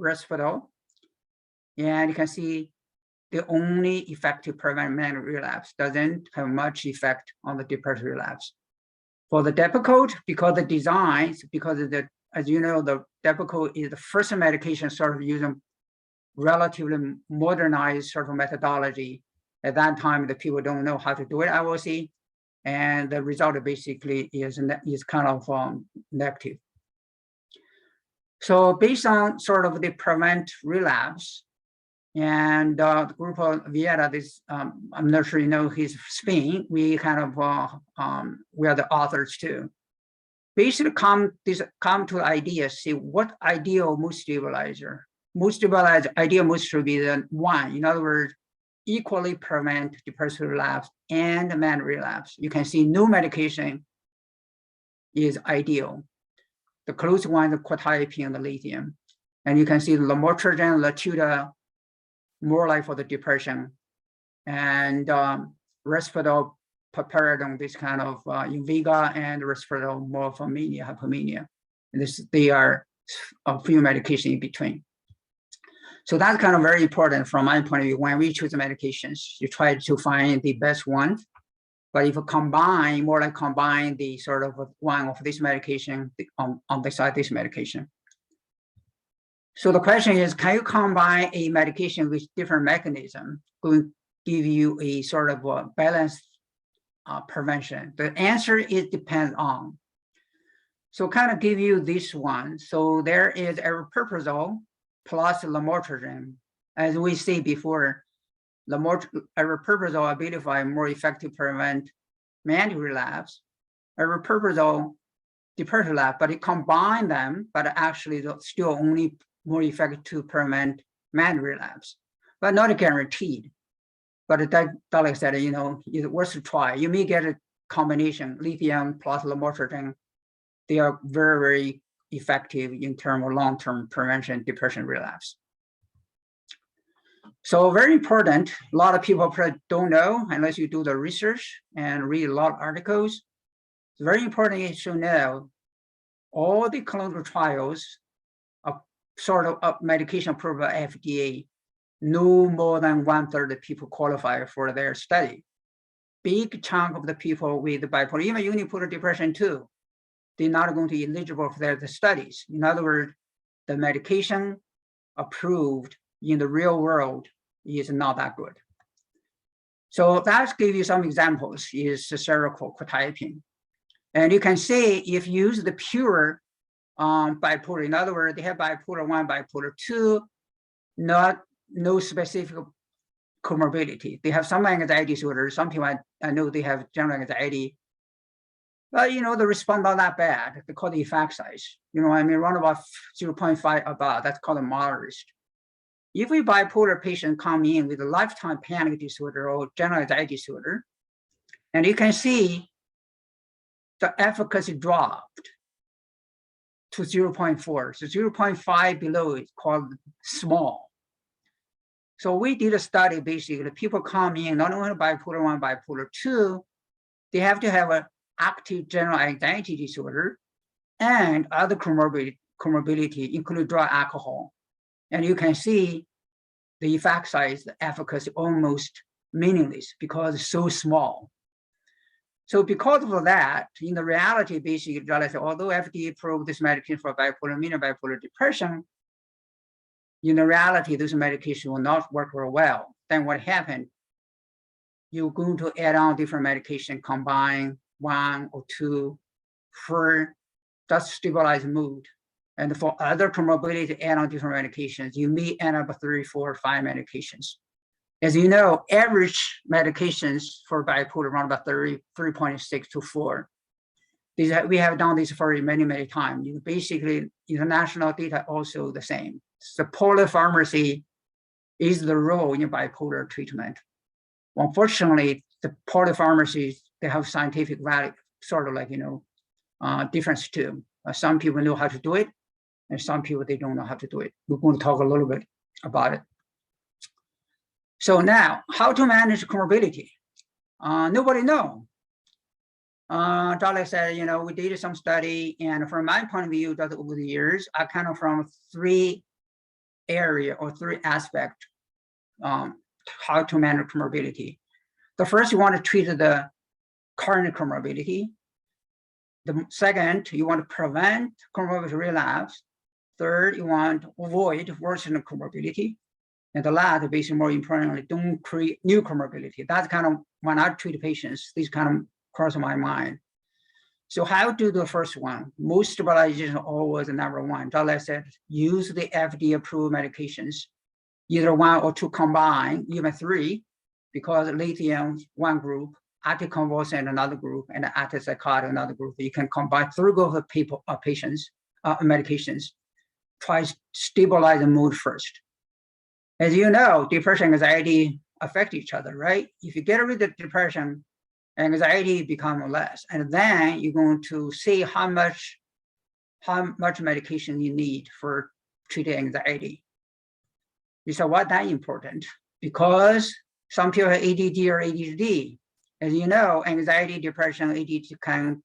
Risperdal, and you can see the only effective prevent mania relapse doesn't have much effect on the depressive relapse. For the Depakote, because the designs, because of the, as you know, the Depakote is the first medication sort of using relatively modernized sort of methodology. At that time, the people don't know how to do it, I will see, and the result basically is kind of negative. So based on sort of the prevent relapse, and the group of Vieta, this I'm not sure you know his spin. We kind of we are the authors too. Basically, come to the idea. See what ideal mood stabilizer. Ideal mood should be the one. In other words, equally prevent depressive relapse and mania relapse. You can see no medication is ideal. The close one, the quetiapine and the lithium. And you can see the lamotrigine, Latuda, more like for the depression, and Risperdal, Piperidone, this kind of Invega, and Risperdal more for mania, hypomania. And they are a few medications in between. So that's kind of very important from my point of view. When we choose the medications, you try to find the best one. But if you combine, more like combine the sort of one of this medication on the side this medication. So the question is, can you combine a medication with different mechanism going to give you a sort of a balanced prevention? The answer is depends on. So kind of give you this one. So there is aripiprazole plus lamotrigine. As we see before, aripiprazole abilify more effective to prevent manic relapse. Aripiprazole depressive relapse, but it combined them, but actually still only more effective to prevent manic relapse, but not guaranteed. But that, like I said, it's worth to try. You may get a combination, lithium plus lamotrigine. They are very, very effective in terms of long-term prevention depression relapse. So very important. A lot of people probably don't know unless you do the research and read a lot of articles. It's very important to know all the clinical trials of sort of medication approved by FDA, no more than 1/3 of people qualify for their study. Big chunk of the people with bipolar, even unipolar depression too, they're not going to be eligible for their studies. In other words, the medication approved in the real world is not that good. So that gives you some examples is Seroquel, quetiapine. And you can see if you use the pure bipolar, in other words, they have bipolar 1, bipolar 2, no specific comorbidity. They have some anxiety disorder. Some people I know they have general anxiety. But the response not that bad. They call the effect size. Around about 0.5 above, that's called a moderate. If a bipolar patient come in with a lifetime panic disorder or general anxiety disorder, and you can see the efficacy dropped to 0.4. So 0.5 below is called small. So we did a study, basically, people come in, not only bipolar 1, bipolar 2, they have to have an active general anxiety disorder and other comorbidity, including drug, alcohol. And you can see the effect size, the efficacy almost meaningless because it's so small. So because of that, in the reality, basically, although FDA approved this medication for bipolar, mania, bipolar depression, in the reality, this medication will not work very well. Then what happened? You're going to add on different medication, combine 1 or 2 for just stabilize mood. And for other comorbidity, add on different medications. You may end up with 3, 4, 5 medications. As you know, average medications for bipolar around about 3.6 to 4. We have done this for many, many times. Basically, international data also the same. So polypharmacy is the role in bipolar treatment. Unfortunately, the polypharmacies, they have scientific value, sort of like, difference too. Some people know how to do it, and some people, they don't know how to do it. We're going to talk a little bit about it. So now, how to manage comorbidity? Nobody knows. Charlie said, we did some study, and from my point of view, that over the years, I kind of from 3 area or 3 aspects, how to manage comorbidity. The first, you want to treat the current comorbidity. The second, you want to prevent comorbidity relapse. Third, you want to avoid worsening comorbidity. And the last, basically more importantly, don't create new comorbidity. That's kind of, when I treat patients, these kind of cross my mind. So how to do the first one? Most stabilization always number 1. As I said, use the FDA approved medications, either 1 or 2 combined, even 3, because lithium, 1 group, anticonvulsant, another group, and antipsychotic, another group. You can combine 3 groups of people, patients, medications. Try to stabilize the mood first. As you know, depression and anxiety affect each other, right? If you get rid of depression, anxiety becomes less, and then you're going to see how much medication you need for treated anxiety. You said, why that important? Because some people have ADD or ADHD. As you know, anxiety, depression, ADD can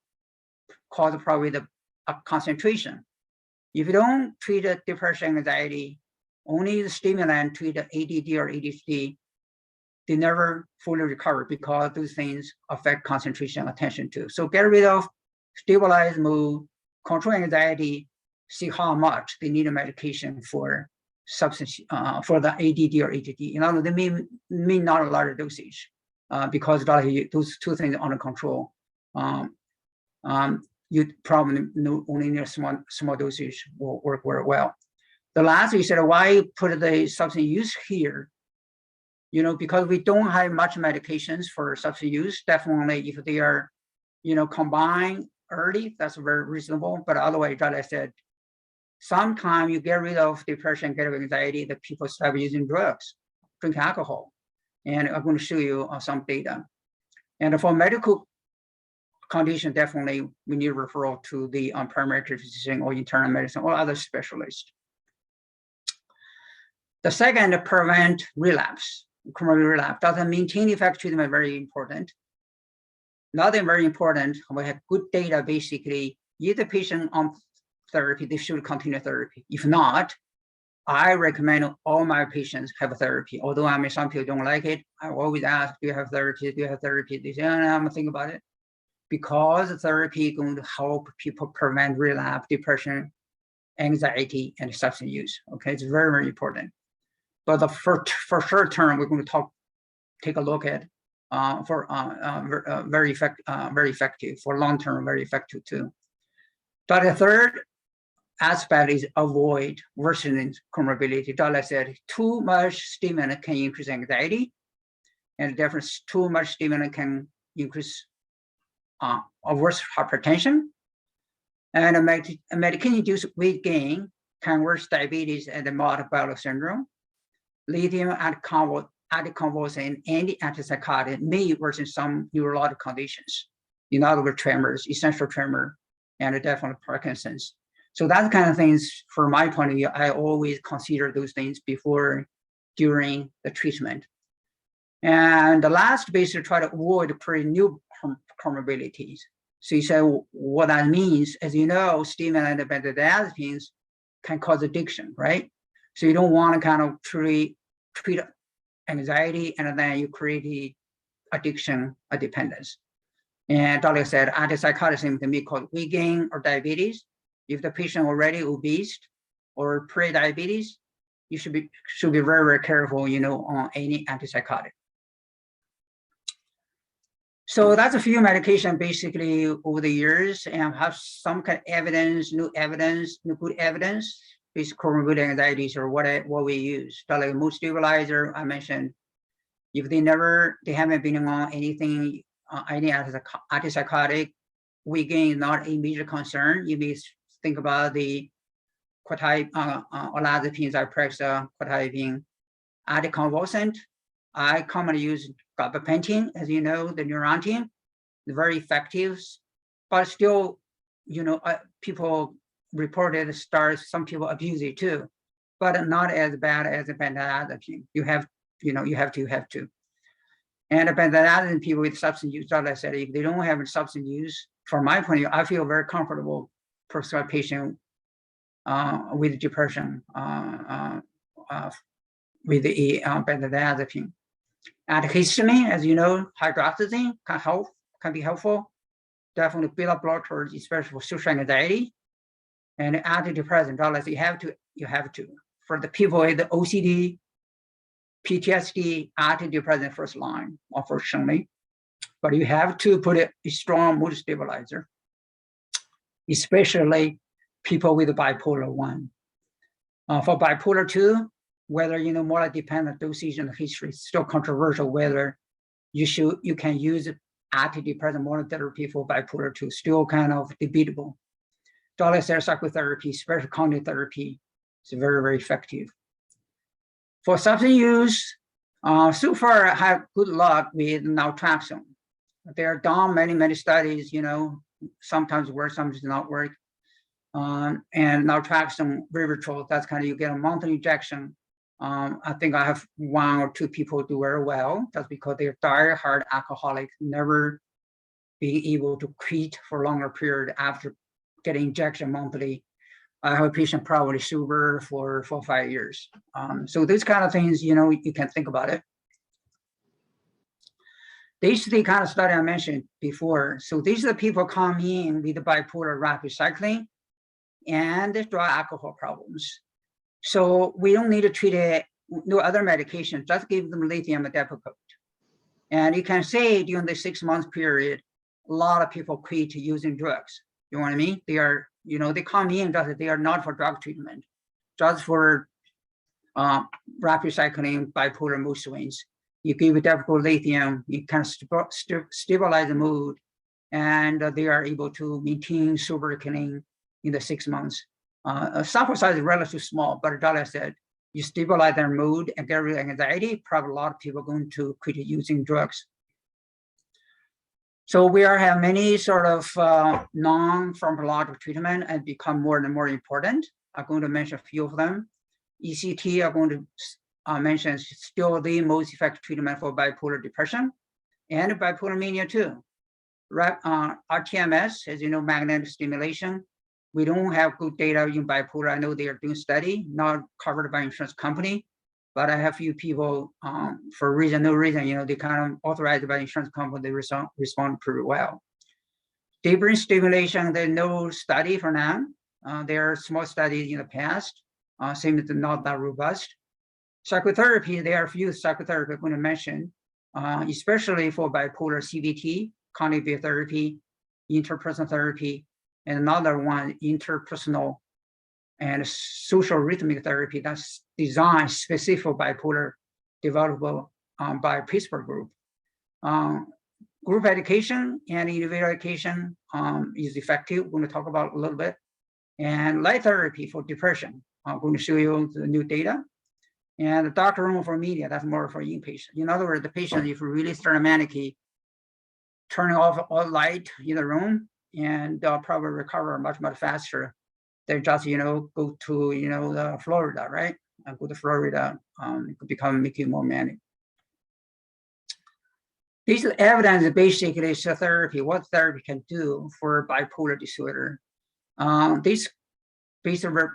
cause probably the concentration. If you don't treat a depression, anxiety, only the stimulant treat the ADD or ADHD, they never fully recover because those things affect concentration, attention too. So get rid of, stabilize mood, control anxiety, see how much they need a medication for substance for the ADD or ADD. You know, they mean not a large dosage because those two things are under control. You probably only need a small dosage will work very well. The last, you said, why put the substance use here? You know, because we don't have much medications for substance use. Definitely, if they are, you know, combined early, that's very reasonable. But otherwise, like I said, sometimes you get rid of depression, get rid of anxiety, the people start using drugs, drink alcohol. And I'm going to show you some data. And for medical condition, definitely we need referral to the primary care physician or internal medicine or other specialists. The second, prevent relapse. Comorbid relapse doesn't maintain effective treatment, very important. Another very important, we have good data basically, if the patient on therapy, they should continue therapy. If not, I recommend all my patients have a therapy. Although I mean, some people don't like it, I always ask, do you have therapy? Do you have therapy? They say, oh, no, I'm gonna think about it. Because therapy is going to help people prevent relapse, depression, anxiety, and substance use. Okay, it's very, very important. But for short term, we're going to take a look at very effective. For long term, very effective too. But the third aspect is avoid worsening comorbidity. Dala said too much stimulant can increase anxiety, and the difference too much stimulant can increase worse hypertension, and a medication-induced weight gain can worsen diabetes and the metabolic syndrome. Lithium anticonvulsant and antipsychotic may worsen some neurological conditions. In other words, tremors, essential tremor, and definitely Parkinson's. So that kind of things, from my point of view, I always consider those things before, during the treatment. And the last, basically, try to avoid creating new comorbidities. So you say what that means, as you know, stimulant and benzodiazepines can cause addiction, right? So you don't want to kind of treat anxiety and then you create the addiction or dependence. And Dr. said antipsychotic may cause weight gain or diabetes. If the patient already obese or pre-diabetes, you should be very, very careful, you know, on any antipsychotic. So that's a few medication basically over the years, and have some kind of evidence, new good evidence, basic comorbid anxieties or what we use. Like mood stabilizer, I mentioned, if they haven't been on anything, any antipsychotic, weight gain is not a major concern. You may think about the olanzapine, Zyprexa, quetiapine, anticonvulsant. I commonly use gabapentin, as you know, the Neurontin, very effective, but still, you know, people reported some people abuse it too, but not as bad as the benzodiazepine. You have to. And the benzodiazepine people with substance use, as I said, if they don't have substance use, from my point of view, I feel very comfortable prescribe patient with depression with the benzodiazepine. Antihistamine, as you know, hydroxyzine can be helpful. Definitely beta blockers, especially for social anxiety. And antidepressant, unless you have to. For the people with the OCD, PTSD, antidepressant first line, unfortunately. But you have to put a strong mood stabilizer, especially people with bipolar 1. For bipolar 2, whether you know more dependent dosage and history, it's still controversial whether you can use antidepressant monotherapy for bipolar 2, still kind of debatable. Dollar-cell psychotherapy, special cognitive therapy is very, very effective. For substance use, so far I have good luck with naltrexone. There are done many studies, you know, sometimes work, sometimes not work. And naltrexone, Vivitrol, that's kind of, you get a monthly injection. I think I have 1 or 2 people do very well. That's because they're die-hard alcoholic, never being able to quit for a longer period after getting injection monthly. I have a patient probably sober for 4 or 5 years. So these kind of things, you know, you can think about it. These are the kind of study I mentioned before. So these are the people come in with the bipolar rapid cycling and drug alcohol problems. So we don't need to treat it, no other medication, just give them lithium and Depakote. And you can say during the 6-month period, a lot of people quit using drugs. You know what I mean? They are, you know, they come in, just they are not for drug treatment, just for rapid cycling bipolar mood swings. You give Depakote lithium, you can stabilize the mood, and they are able to maintain sober killing in the 6 months. Sample size is relatively small, but as I said, you stabilize their mood and get rid of anxiety, probably a lot of people are going to quit using drugs. So we have many sort of non-pharmacological treatment and become more and more important. I'm going to mention a few of them. ECT, I'm going to mention still the most effective treatment for bipolar depression and bipolar mania too. RTMS, as you know, magnetic stimulation. We don't have good data in bipolar. I know they are doing study, not covered by insurance company, but I have few people for reason, no reason, you know, they kind of authorized by insurance company, they respond pretty well. Deep brain stimulation, there's no study for now. There are small studies in the past, seems not that robust. Psychotherapy, there are a few psychotherapy I'm going to mention, especially for bipolar CBT, cognitive therapy, interpersonal therapy, and another one, interpersonal and social rhythmic therapy that's designed specific for bipolar, developed by Pittsburgh group. Group education and individual education is effective. We're going to talk about a little bit. And light therapy for depression. I'm going to show you the new data. And the doctor room for media, that's more for inpatient. In other words, the patient, if you really start a manic, turning off all light in the room, and they'll probably recover much, much faster. They just, you know, go to, you know, Florida, right? And go to Florida, become making more manic. This is evidence basically is therapy, what therapy can do for bipolar disorder. This basically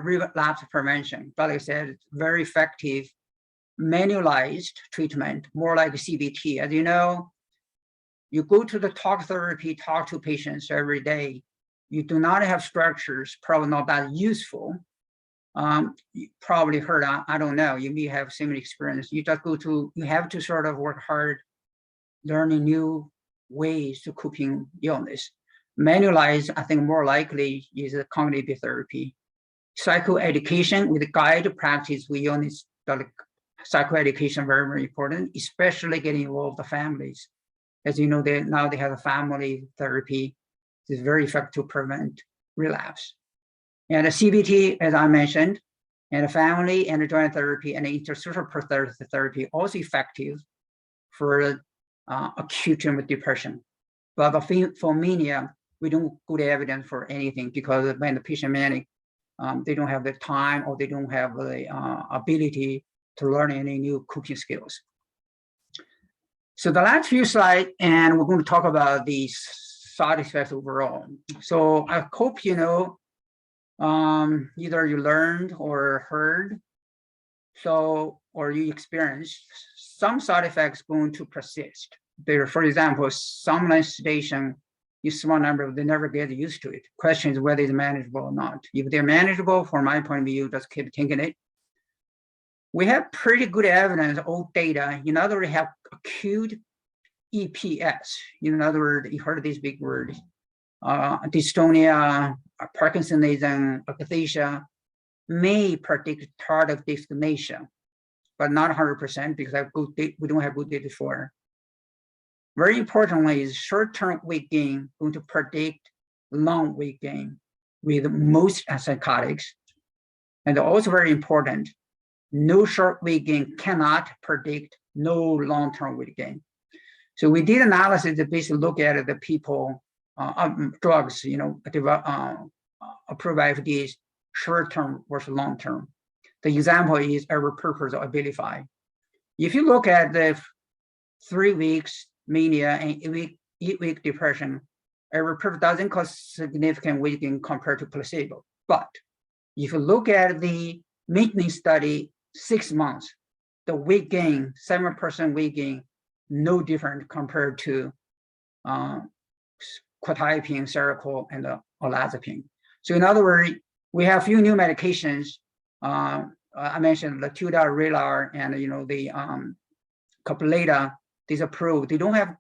relapse prevention, but like I said, it's very effective, manualized treatment, more like CBT. As you know, you go to the talk therapy, talk to patients every day. You do not have structures, probably not that useful. You probably heard, I don't know, you may have similar experience. You just go to, you have to sort of work hard, learning new ways to coping illness. Manualized, I think more likely is a cognitive therapy. Psychoeducation with guide practice, we only psychoeducation very, very important, especially getting involved the families. As you know, now they have a family therapy. It's very effective to prevent relapse. And a CBT, as I mentioned, and a family and a joint therapy and intersocial therapy also effective for acute depression. But for mania, we don't good evidence for anything because when the patient manic, they don't have the time or they don't have the ability to learn any new coping skills. So the last few slides, and we're going to talk about these side effects overall. So I hope you know, either you learned or heard, or you experienced some side effects going to persist. There, for example, somnolence sedation, you small number, they never get used to it. Question is whether it's manageable or not. If they're manageable, from my point of view, just keep taking it. We have pretty good evidence, old data. In other words, we have acute EPS. In other words, you heard these big words, dystonia, Parkinsonism, akathisia, may predict tardive dyskinesia, but not 100% because we don't have good data for. Very importantly, is short-term weight gain going to predict long weight gain with most antipsychotics. And also very important, no short weight gain cannot predict no long-term weight gain. So we did analysis to basically look at the people drugs, you know, approved by FDA is short-term versus long-term. The example is Purpose or Abilify. If you look at the 3 weeks mania and 8-week depression, Purpose doesn't cause significant weight gain compared to placebo. But if you look at the maintenance study, 6 months, the weight gain, 7% weight gain, no different compared to quetiapine, Seroquel, and olanzapine. So in other words, we have a few new medications. I mentioned the Relar and the Capilleta. These approved. They don't have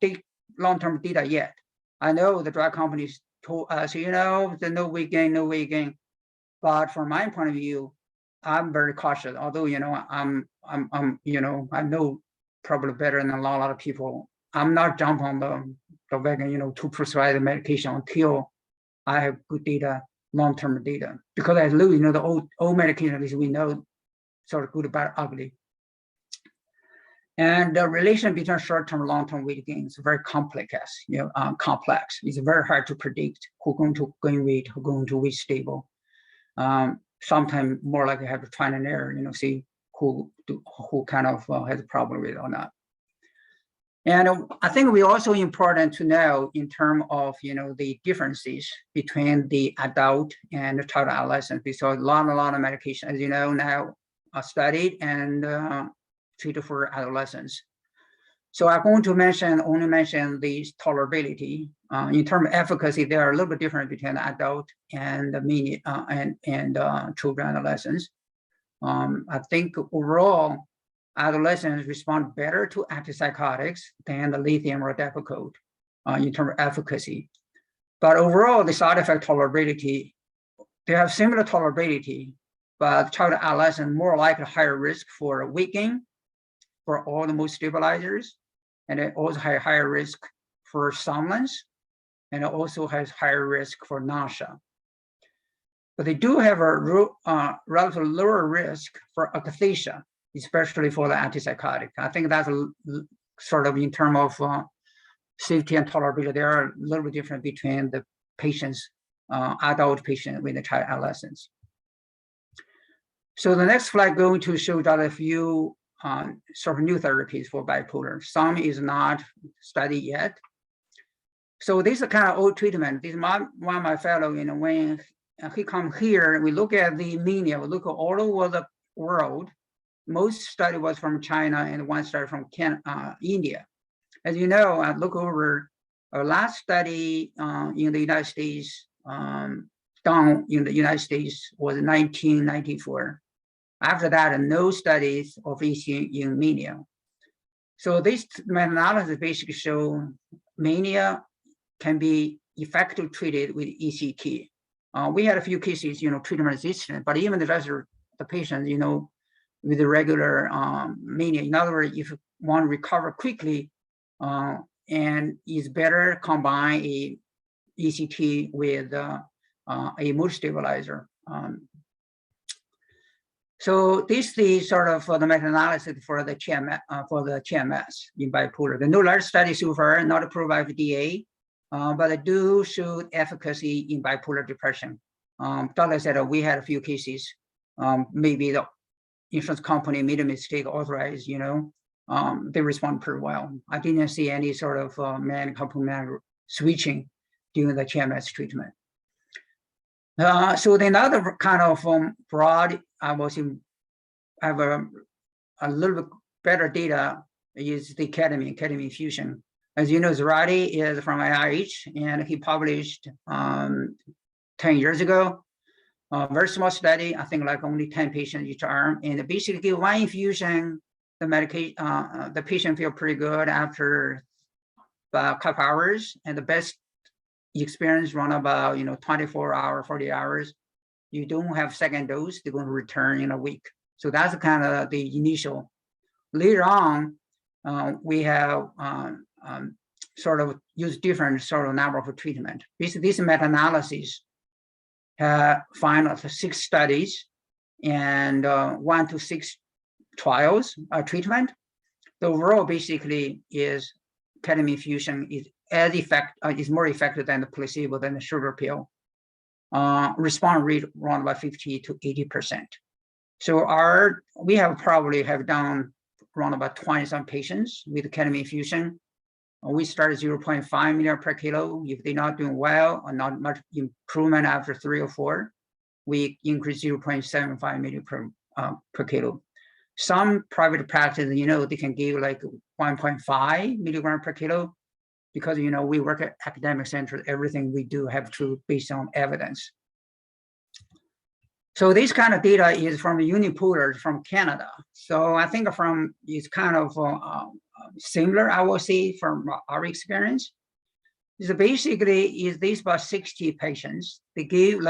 long-term data yet. I know the drug companies told us, there's no weight gain, no weight gain. But from my point of view, I'm very cautious. Although I know probably better than a lot of people. I'm not jumping on the wagon, to prescribe the medication until I have good data, long-term data. Because as Lou, the old medication, at least we know sort of good, bad, ugly. And the relation between short-term and long-term weight gain is very complex. It's very hard to predict who's going to gain weight, who's going to weight stable. Sometimes more like you have to try and error, see who kind of has a problem with it or not. And I think we also important to know in terms of the differences between the adult and the child adolescent, because a lot of medication, as now are studied and treated for adolescents. So I'm going to only mention the tolerability. In terms of efficacy, they are a little bit different between the adult and the children and adolescents. I think overall, adolescents respond better to antipsychotics than the lithium or Depakote in terms of efficacy. But overall, the side effect tolerability, they have similar tolerability, but child and adolescent more likely higher risk for weight gain for all the mood stabilizers, and it also has higher risk for somnolence, and it also has higher risk for nausea. But they do have a relatively lower risk for akathisia, especially for the antipsychotic. I think that's sort of in terms of safety and tolerability, they are a little bit different between the patients, adult patients with the child adolescents. So the next slide going to show that a few sort of new therapies for bipolar. Some is not studied yet. So this is a kind of old treatment. This is one of my fellow, when he come here, we look at the mania, we look at all over the world. Most study was from China and one study from India. As you know, I look over our last study in the United States, done in the United States was 1994. After that, no studies of EC in mania. So this meta-analysis basically show mania can be effectively treated with ECT. We had a few cases, treatment resistant, but even the rest of the patients, with the regular mania. In other words, if you want to recover quickly, and it's better combine a ECT with a mood stabilizer. So this is sort of the meta-analysis for the TMS in bipolar. The no large study so far, not approved by FDA, but it do show efficacy in bipolar depression. Like I said, we had a few cases. Maybe the insurance company made a mistake, authorized, they respond pretty well. I didn't see any sort of complement switching during the TMS treatment. So the other kind of broad, I have a little bit better data is the ketamine fusion. As you know, Zarate is from IIH, and he published 10 years ago. Very small study, I think like only 10 patients each arm, and basically one infusion, the medication, the patient feel pretty good after about a couple hours, and the best experience run about 24 hours, 40 hours. You don't have second dose, they're going to return in a week. So that's kind of the initial. Later on, we have sort of used different sort of number for treatment. This meta-analysis find 6 studies and 1 to 6 trials treatment. The overall basically is ketamine fusion is more effective than the placebo, than the sugar pill. response rate around about 50 to 80%. So we probably have done around about 20 some patients with ketamine infusion. We started 0.5 milligram per kilo. If they're not doing well or not much improvement after 3 or 4, we increase 0.75 milligram per kilo. Some private practice, they can give like 1.5 milligram per kilo because, we work at academic center. Everything we do have to based on evidence. So this kind of data is from Unipolar from Canada. So I think it's kind of similar, I will say, from our experience. So basically, is these about 60 patients. They gave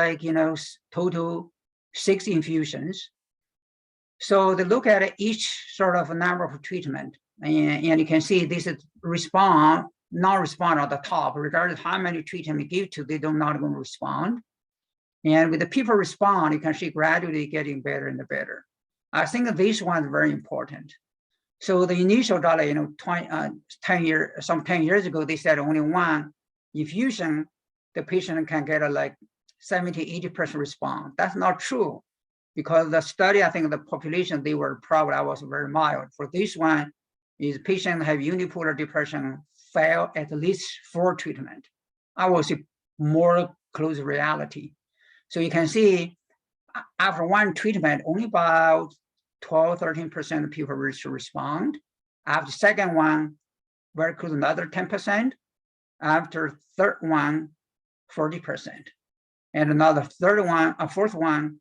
total 6 infusions. So they look at each sort of number of treatment, and you can see this is non-respond at the top. Regardless of how many treatment we give to, they do not going to respond. And with the people respond, you can see gradually getting better and better. I think this one is very important. So the initial data, 10 years ago, they said only 1 infusion, the patient can get like 70–80% response. That's not true, because the study, I think the population, they were probably, I was very mild. For this one, is patient have unipolar depression, fail at least 4 treatment. I will say more close to reality. So you can see after 1 treatment, only about 12–13% of people reach to respond. After second one, very close, another 10%. After third one, 40%. And another fourth one,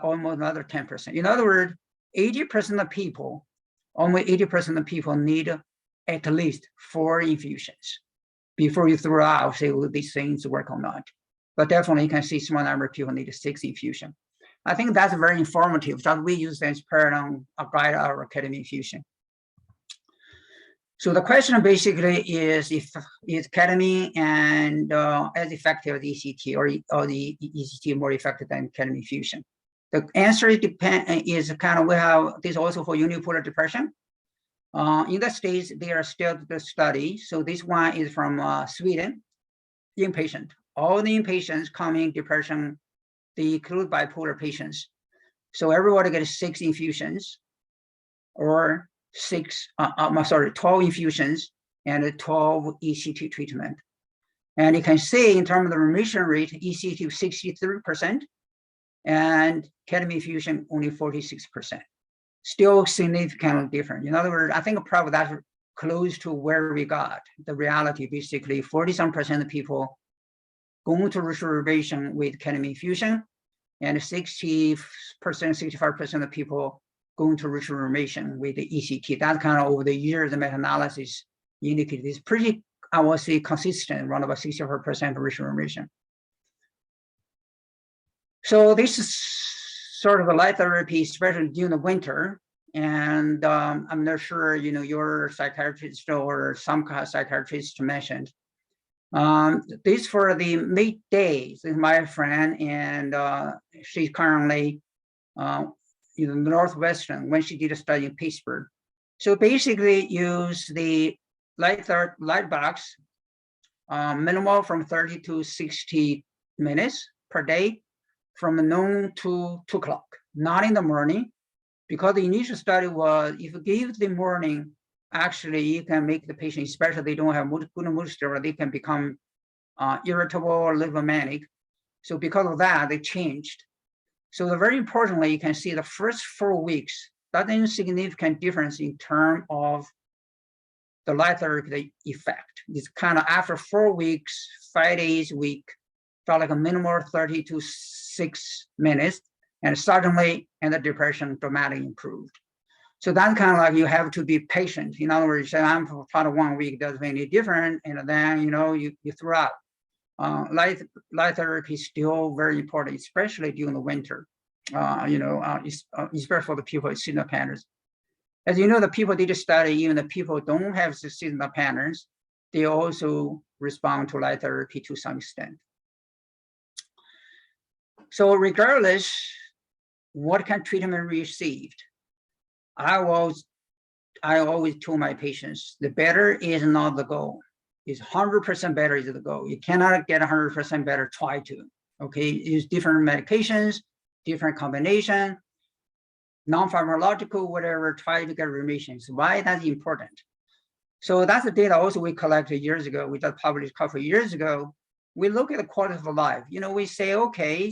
almost another 10%. In other words, 80% of people, almost 80% of people need at least 4 infusions before you throw out, say, will these things work or not. But definitely you can see small number of people need 6 infusion. I think that's very informative. That we use this paradigm to guide our ketamine infusion. So the question basically is ketamine and as effective as ECT or the ECT more effective than ketamine infusion? The answer is we have this also for unipolar depression. In the States, there are still the study. So this one is from Sweden, inpatient. All the inpatients coming depression, they include bipolar patients. So everybody gets 6 infusions or 12 infusions and 12 ECT treatment. And you can see in terms of the remission rate, ECT 63% and ketamine infusion only 46%. Still significantly different. In other words, I think probably that's close to where we got. The reality, basically 40% of people going to remission with ketamine infusion, and 60%, 65% of people going to remission with the ECT. That kind of over the years, the meta-analysis indicated is pretty, I would say, consistent, around about 64% remission. So this is sort of a light therapy, especially during the winter. And I'm not sure, your psychiatrist or some kind of psychiatrist mentioned. This for the midday is my friend, and she's currently in the Northwestern when she did a study in Pittsburgh. So basically use the light box, minimal from 30 to 60 minutes per day from noon to 2 o'clock, not in the morning, because the initial study was if you give the morning, actually you can make the patient, especially they don't have good mood steroid, they can become irritable or a little manic. So because of that, they changed. So very importantly, you can see the first 4 weeks, that's a significant difference in terms of the light therapy effect. It's kind of after 4 weeks, 5 days a week, felt like a minimal 30 to 6 minutes, and suddenly, and the depression dramatically improved. So that's kind of like you have to be patient. In other words, you say, I'm for part of 1 week, doesn't make any different, and then you throw out. Light therapy is still very important, especially during the winter. Especially for the people with seasonal patterns. As you know, the people did a study, even the people who don't have seasonal patterns, they also respond to light therapy to some extent. So regardless what kind of treatment received, I always told my patients, the better is not the goal. It's 100% better is the goal. You cannot get 100% better, try to. Okay, use different medications, different combination, non-pharmacological, whatever, try to get remissions. Why that's important? So that's the data also we collected years ago. We just published a couple of years ago. We look at the quality of life. We say, okay,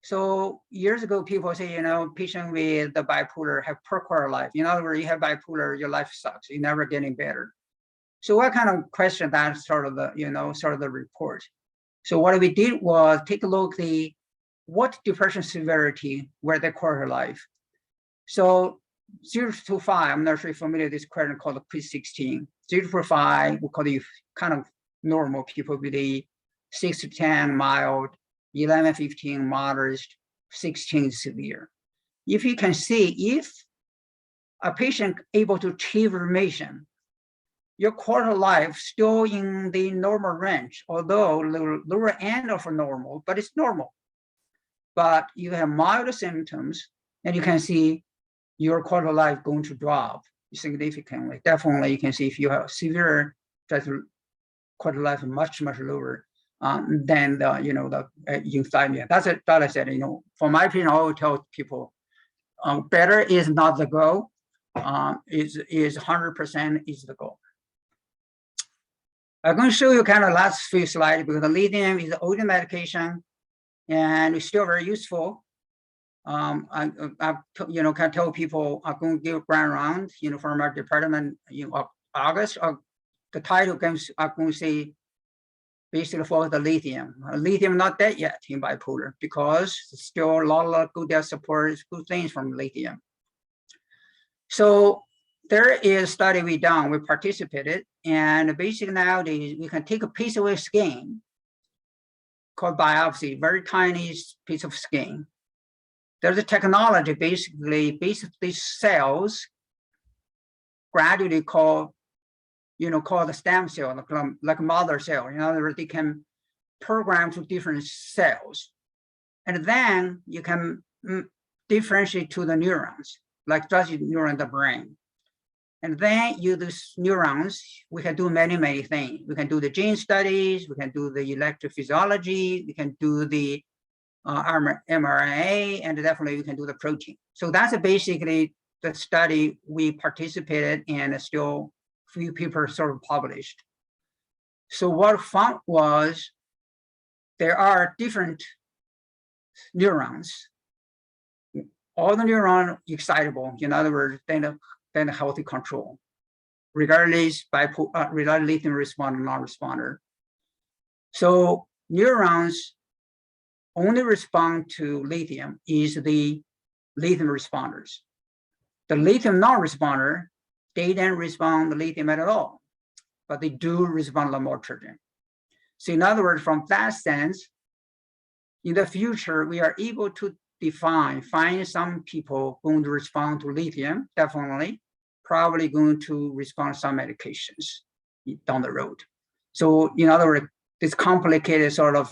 so years ago, people say, patient with the bipolar have poor quality of life. In other words, you have bipolar, your life sucks. You're never getting better. So what kind of question that sort of the report. So what we did was take a look at what depression severity were their quality of life. So 0 to 5, I'm not sure you're familiar with this question called the quiz 16. 0 to 5, we call it kind of normal people with the 6 to 10 mild, 11, 15 moderate, 16 severe. If you can see if a patient able to achieve remission, your quality of life still in the normal range, although lower end of normal, but it's normal. But you have mild symptoms, and you can see your quality of life going to drop significantly. Definitely, you can see if you have severe, that quality of life much lower than the insomnia. That's it. That I said. For my opinion, I will tell people, better is not the goal. Is 100% is the goal. I'm going to show you kind of last few slides because the lithium is an older medication and it's still very useful. I can tell people I'm going to give grand round, from our department, August. The title comes, I'm going to say, basically for the lithium. Lithium not dead yet in bipolar because still a lot of good data supports good things from lithium. So there is a study we done, we participated, and basically nowadays we can take a piece of skin called biopsy, very tiny piece of skin. There's a technology basically cells gradually called the stem cell, like a mother cell. In other words, they can program to different cells. And then you can differentiate to the neurons, like just neuron in the brain. And then you these neurons, we can do many things. We can do the gene studies, we can do the electrophysiology, we can do the mRNA, and definitely we can do the protein. So that's basically the study we participated in, and still few people sort of published. So what found was there are different neurons. All the neurons excitable, in other words, then a healthy control, regardless lithium responder, non-responder. So neurons only respond to lithium is the lithium responders. The lithium non-responder, they don't respond to lithium at all, but they do respond to lamotrigine. So in other words, from that sense, in the future, we are able to find some people going to respond to lithium, definitely, probably going to respond to some medications down the road. So in other words, this complicated sort of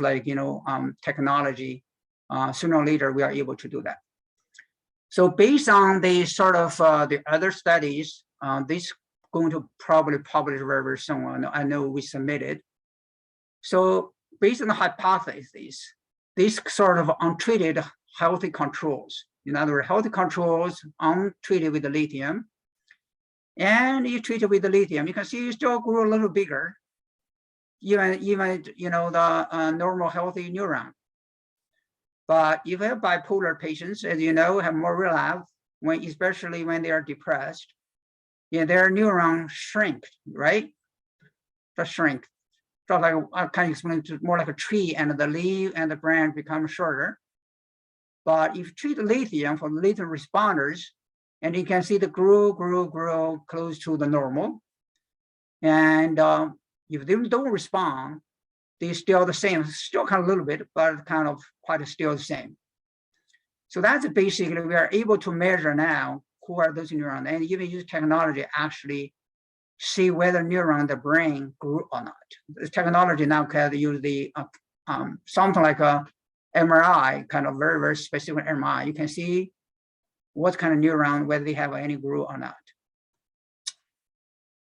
technology, sooner or later, we are able to do that. So based on the sort of the other studies, this going to probably publish very soon. I know we submitted. So based on the hypothesis, these sort of untreated healthy controls, in other words, healthy controls untreated with the lithium, and you treat it with the lithium, you can see you still grow a little bigger, even the normal healthy neuron. But if you have bipolar patients, as you know, have more relapse, especially when they are depressed, their neurons shrink, right? Just shrink. So like I can explain it more like a tree, and the leaf and the branch become shorter. But if you treat the lithium for lithium responders, and you can see the grow close to the normal. And if they don't respond, they're still the same, still kind of a little bit, but kind of quite still the same. So that's basically, we are able to measure now who are those neurons, and even use technology actually see whether neuron in the brain grew or not. This technology now can use the something like a MRI, kind of very specific MRI. You can see what kind of neuron, whether they have any grew or not.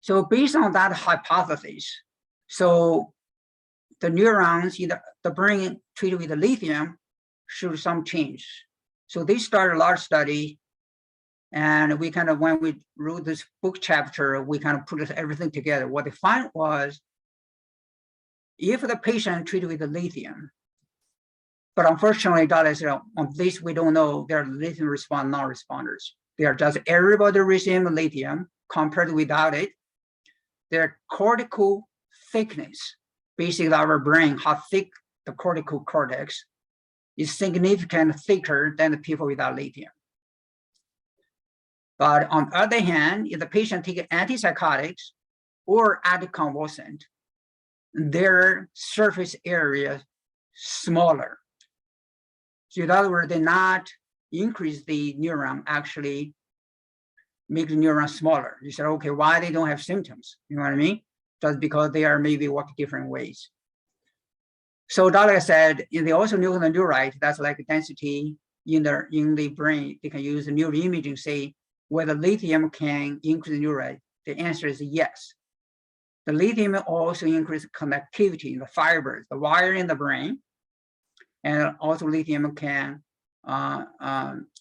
So based on that hypothesis, so the neurons, the brain treated with the lithium showed some change. So they started a large study, and we kind of, when we wrote this book chapter, we kind of put everything together. What they found was, if the patient treated with the lithium, but unfortunately, that is, on this we don't know, they're lithium respond non-responders. They are just everybody receiving lithium compared without it. Their cortical thickness, basically our brain, how thick the cortical cortex is significantly thicker than the people without lithium. But on the other hand, if the patient takes antipsychotics or anticonvulsant, their surface area smaller. So in other words, they not increase the neuron, actually make the neuron smaller. You said, okay, why they don't have symptoms? You know what I mean? Just because they are maybe work different ways. So like I said, they also know the neurite, that's like density in the brain. They can use the neuroimaging, say whether lithium can increase the neurite. The answer is yes. The lithium also increases connectivity in the fibers, the wire in the brain, and also lithium can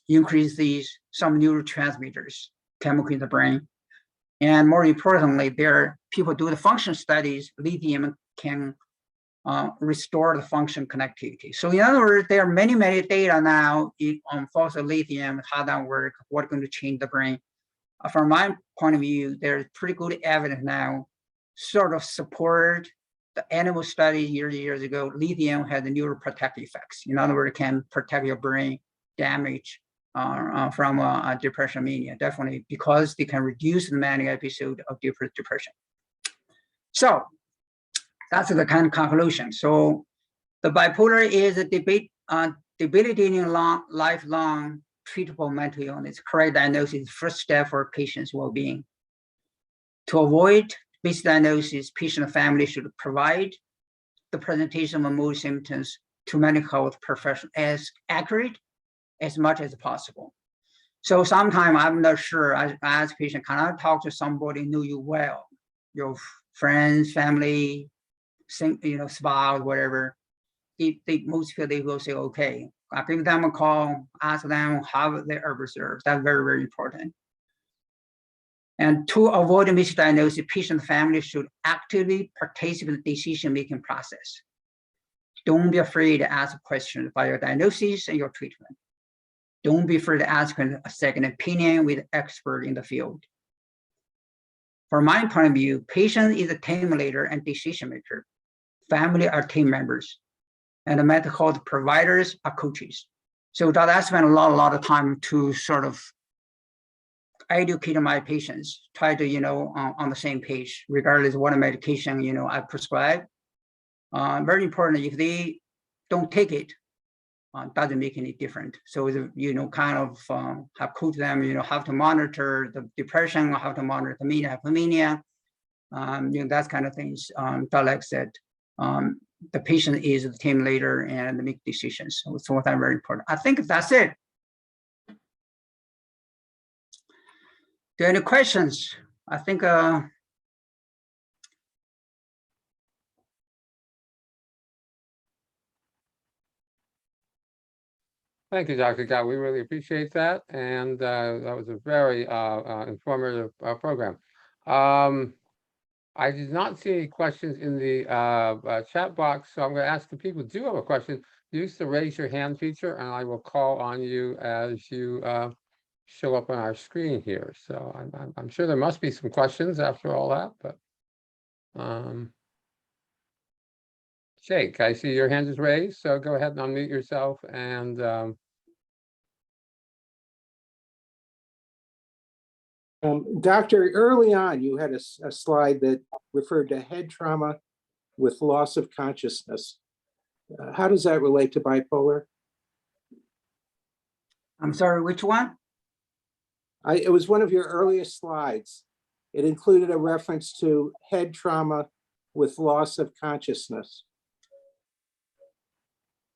increase some neurotransmitters, chemical in the brain. And more importantly, people do the function studies, lithium can restore the function connectivity. So in other words, there are many data now on fossil lithium, how that works, what's going to change the brain. From my point of view, there's pretty good evidence now, sort of support the animal study years ago. Lithium had the neuroprotective effects. In other words, it can protect your brain damage from depression mania, definitely, because they can reduce the manic episode of depression. So that's the kind of conclusion. So the bipolar is a debilitating lifelong treatable mental illness. Correct diagnosis is the first step for patient's well-being. To avoid misdiagnosis, patient and family should provide the presentation of mood symptoms to mental health professionals as accurate as much as possible. So sometimes I'm not sure, I ask patient, can I talk to somebody who know you well, your friends, family, spouse, whatever. Most people, they will say, okay, I give them a call, ask them how they are observed. That's very, very important. And to avoid misdiagnosis, patient and family should actively participate in the decision-making process. Don't be afraid to ask questions about your diagnosis and your treatment. Don't be afraid to ask a second opinion with an expert in the field. From my point of view, patient is a team leader and decision maker. Family are team members, and the mental health providers are coaches. So that I spent a lot of time to sort of educate my patients, try to, on the same page, regardless of what medication, I prescribe. Very important, if they don't take it, doesn't make any difference. So, kind of have coach them, how to monitor the depression, how to monitor the mania, hypomania, that kind of things. Like said, the patient is the team leader and make decisions. So that's very important. I think that's it. Do you have any questions? I think Thank you, Dr. Gao. We really appreciate that. And that was a very informative program. I did not see any questions in the chat box, so I'm going to ask if people do have a question, use the raise your hand feature, and I will call on you as you show up on our screen here. So I'm sure there must be some questions after all that, but Jake, I see your hand is raised, so go ahead and unmute yourself and Doctor, early on, you had a slide that referred to head trauma with loss of consciousness. How does that relate to bipolar? I'm sorry, which one? It was one of your earliest slides. It included a reference to head trauma with loss of consciousness.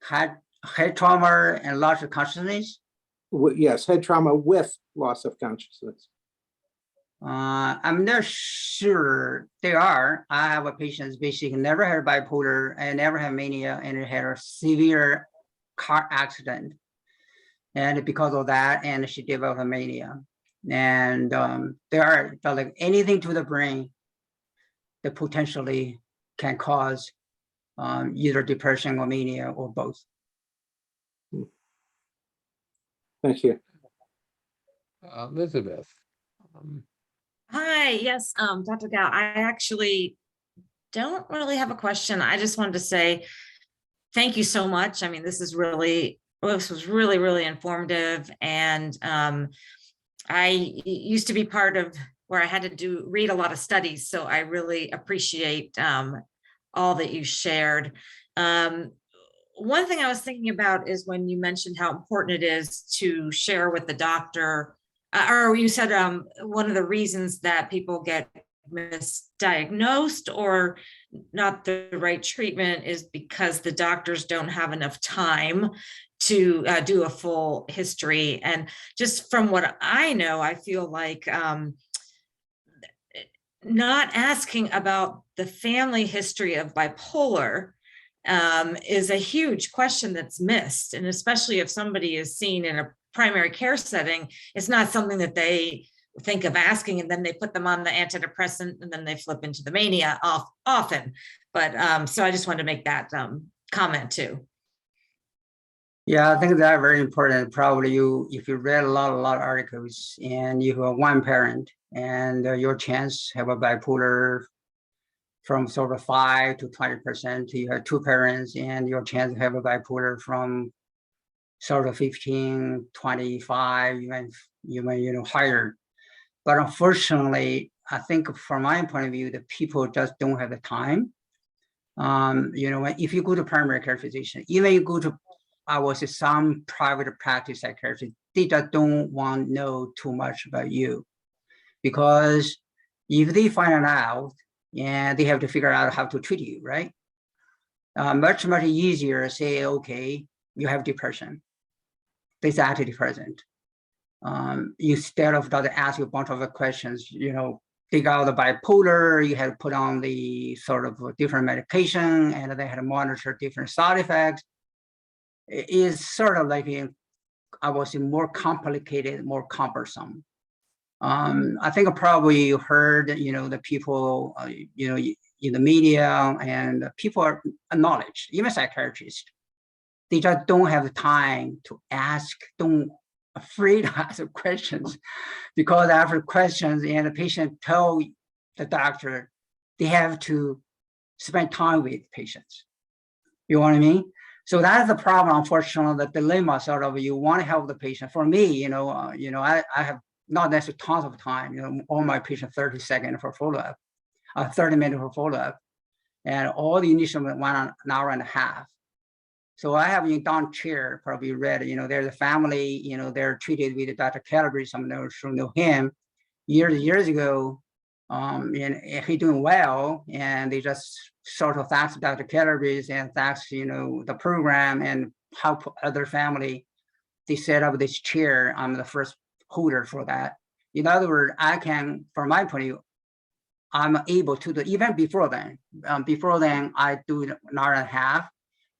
Head trauma and loss of consciousness? Yes, head trauma with loss of consciousness. I'm not sure they are. I have a patient basically never had bipolar and never had mania and had a severe car accident. And because of that, and she developed a mania. And there are like anything to the brain that potentially can cause either depression or mania or both. Thank you. Elizabeth. Hi, yes, Dr. Gao, I actually don't really have a question. I just wanted to say thank you so much. I mean, this was really, really informative. And I used to be part of where I had to read a lot of studies. So I really appreciate all that you shared. One thing I was thinking about is when you mentioned how important it is to share with the doctor, or you said one of the reasons that people get misdiagnosed or not the right treatment is because the doctors don't have enough time to do a full history. And just from what I know, I feel like not asking about the family history of bipolar is a huge question that's missed. And especially if somebody is seen in a primary care setting, it's not something that they think of asking, and then they put them on the antidepressant and then they flip into the mania often. But so I just wanted to make that comment too. Yeah, I think that's very important. Probably if you read a lot of articles and you have one parent and your chance have a bipolar from sort of 5 to 20%, you have two parents and your chance to have a bipolar from sort of 15, 25, even higher. But unfortunately, I think from my point of view, the people just don't have the time. If you go to primary care physician, even you go to, I would say, some private practice psychiatrist, they just don't want to know too much about you. Because if they find it out, and they have to figure out how to treat you, right? Much easier say, okay, you have depression. This antidepressant. Instead of that ask you a bunch of questions, dig out the bipolar, you had to put on the sort of different medication, and they had to monitor different side effects. It is sort of like, I would say, more complicated, more cumbersome. I think probably you heard, the people, in the media, and people are acknowledged, even psychiatrists, they just don't have the time to ask, don't afraid to ask questions, because after questions and the patient tell the doctor, they have to spend time with patients. You know what I mean? So that's the problem, unfortunately, the dilemma sort of, you want to help the patient. For me, I have not necessarily tons of time, all my patients 30 seconds for follow-up, 30 minutes for follow-up, and all the initial went on an hour and a half. So I have in down chair, probably read, there's a family, they're treated with Dr. Calabrese, some of you know him, years ago, and he doing well, and they just sort of thanks Dr. Calabrese and thanks, the program and help other family. They set up this chair. I'm the first holder for that. In other words, I can, from my point of view, I'm able to do, even before then. Before then, I do an hour and a half,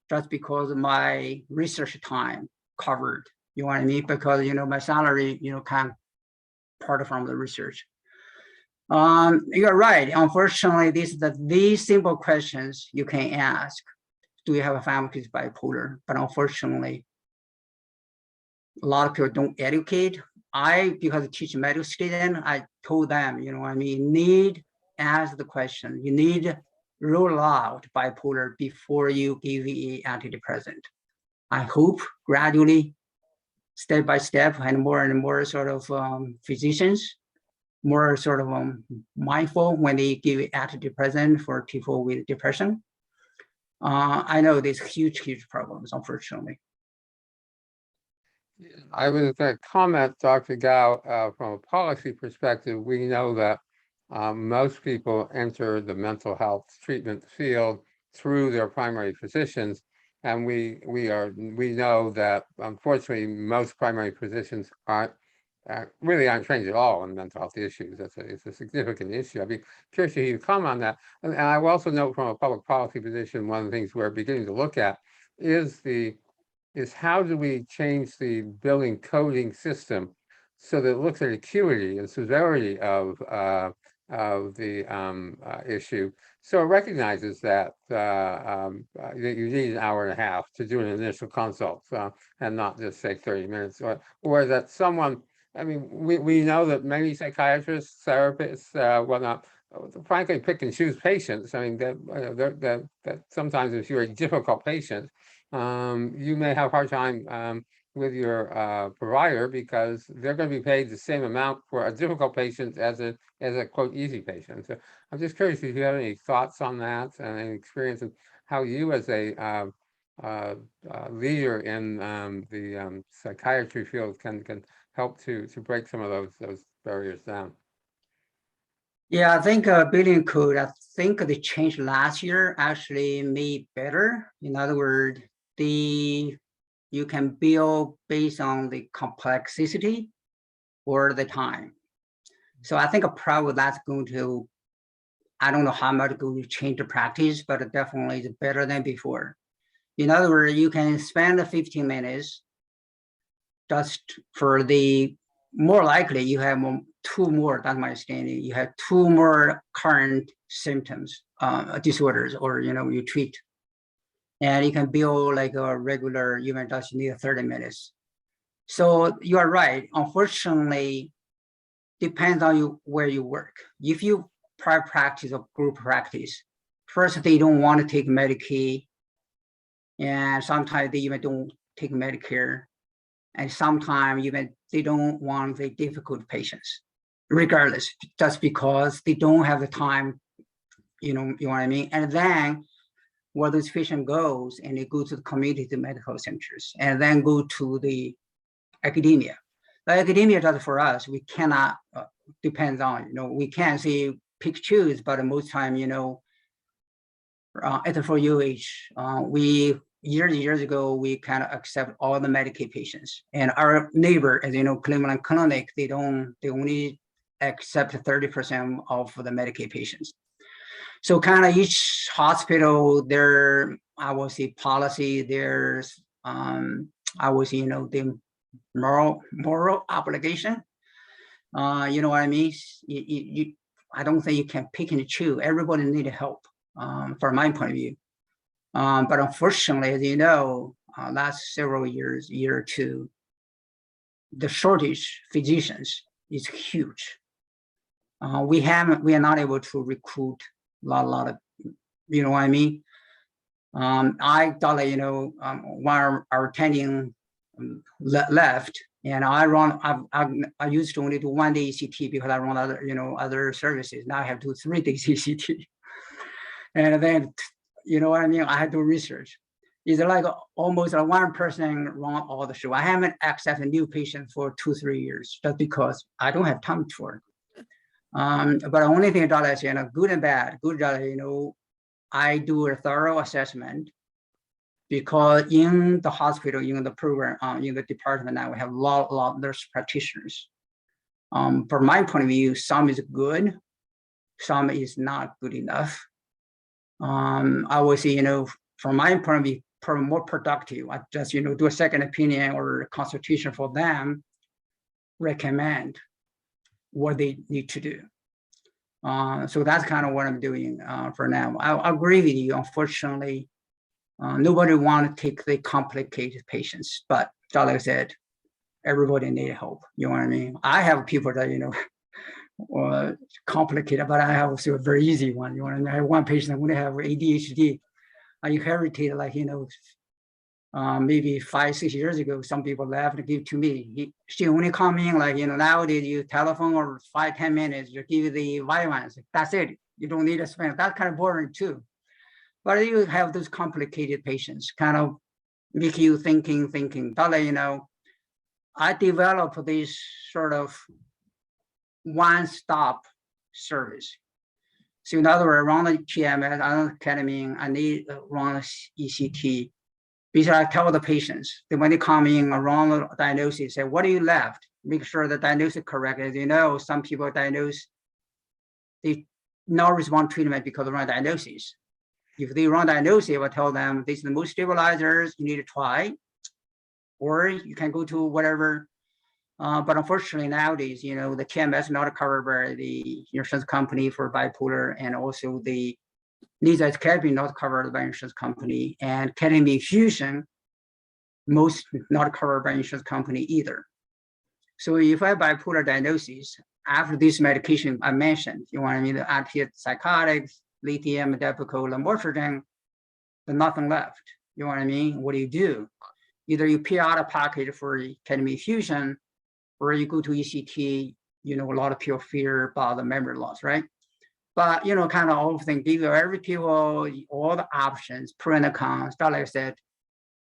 just because of my research time covered. You know what I mean? Because my salary, can part from the research. You're right. Unfortunately, these simple questions you can ask. Do you have a family who's bipolar? But unfortunately, a lot of people don't educate. Because I teach medical students, I told them, need ask the question. You need rule out bipolar before you give the antidepressant. I hope gradually, step by step, and more sort of physicians, more sort of mindful when they give antidepressant for people with depression. I know there's huge problems, unfortunately. I was going to comment, Dr. Gao, from a policy perspective, we know that most people enter the mental health treatment field through their primary physicians. And we know that, unfortunately, most primary physicians aren't really aren't trained at all in mental health issues. It's a significant issue. I'd be curious to hear you comment on that. And I will also note from a public policy position, one of the things we're beginning to look at is how do we change the billing coding system so that it looks at acuity and severity of the issue. So it recognizes that that you need an hour and a half to do an initial consult and not just say 30 minutes, or that someone, I mean, we know that many psychiatrists, therapists, whatnot, frankly, pick and choose patients. I mean, that sometimes if you're a difficult patient, you may have a hard time with your provider because they're going to be paid the same amount for a difficult patient as a quote easy patient. So I'm just curious if you have any thoughts on that and any experience of how you as a leader in the psychiatry field can help to break some of those barriers down. Yeah, I think billing code, I think the change last year actually made better. In other words, you can bill based on the complexity or the time. So I think probably that's going to, I don't know how much going to change the practice, but it definitely is better than before. In other words, you can spend 15 minutes just for the, more likely you have two more, that's my understanding, you have two more current symptoms, disorders, or you treat. And you can bill like a regular, you might just need 30 minutes. So you are right. Unfortunately, depends on you where you work. If you private practice or group practice, first they don't want to take Medicaid, and sometimes they even don't take Medicare, and sometimes even they don't want the difficult patients, regardless, just because they don't have the time. You know what I mean? And then where this patient goes, and they go to the community medical centers, and then go to the academia. The academia does for us, we cannot, depends on, we can't say pick choose, but most time, at for UH, we years ago, we kind of accept all the Medicaid patients. And our neighbor, as you know, Cleveland Clinic, they only accept 30% of the Medicaid patients. So kind of each hospital, their, I will say, policy, there's, I will say, the moral obligation. You know what I mean? I don't think you can pick and choose. Everybody need help, from my point of view. But unfortunately, as you know, last several years, year or two, the shortage physicians is huge. We are not able to recruit a lot of, you know what I mean? I thought, while our attending left, and I used to only do 1 day ECT because I run other services. Now I have to do 3 days ECT. And then, you know what I mean? I had to research. It's like almost like one person run all the show. I haven't accessed a new patient for 2-3 years just because I don't have time for it. But the only thing that is, good and bad. Good that, I do a thorough assessment because in the hospital, in the program, in the department now, we have a lot of nurse practitioners. From my point of view, some is good, some is not good enough. I would say, from my point of view, probably more productive. I just, do a second opinion or consultation for them, recommend what they need to do. So that's kind of what I'm doing for now. I agree with you. Unfortunately, nobody want to take the complicated patients, but like I said, everybody need help. You know what I mean? I have people that, complicated, but I have also a very easy one. You know what I mean? I have one patient that only have ADHD. I inherited, maybe 5-6 years ago, some people left and give to me. She only come in nowadays you telephone or 5-10 minutes, you give you the vitamins. That's it. You don't need to spend. That's kind of boring too. But you have those complicated patients, kind of make you thinking. I developed this sort of one-stop service. So in other words, around the TMS, I don't ketamine, I need run ECT. Because I tell the patients that when they come in around the diagnosis, say, what do you left? make sure the diagnosis is correct. As you know, some people diagnose, they not respond to treatment because of wrong diagnosis. If they wrong diagnosis, I will tell them this is the most stabilizers you need to try, or you can go to whatever. But unfortunately nowadays, you know, the TMS is not covered by the insurance company for bipolar, and also the NCA ketamine not covered by insurance company, and ketamine infusion most not covered by insurance company either. So if I have bipolar diagnosis, after this medication I mentioned, you want to mean the antipsychotics, lithium, Depakote, lamotrigine, there's nothing left. You know what I mean? What do? Either you pay out a package for ketamine infusion, or you go to ECT. You know, a lot of people fear about the memory loss, right? But, you know, kind of all things, give every people all the options, pro and cons, like I said,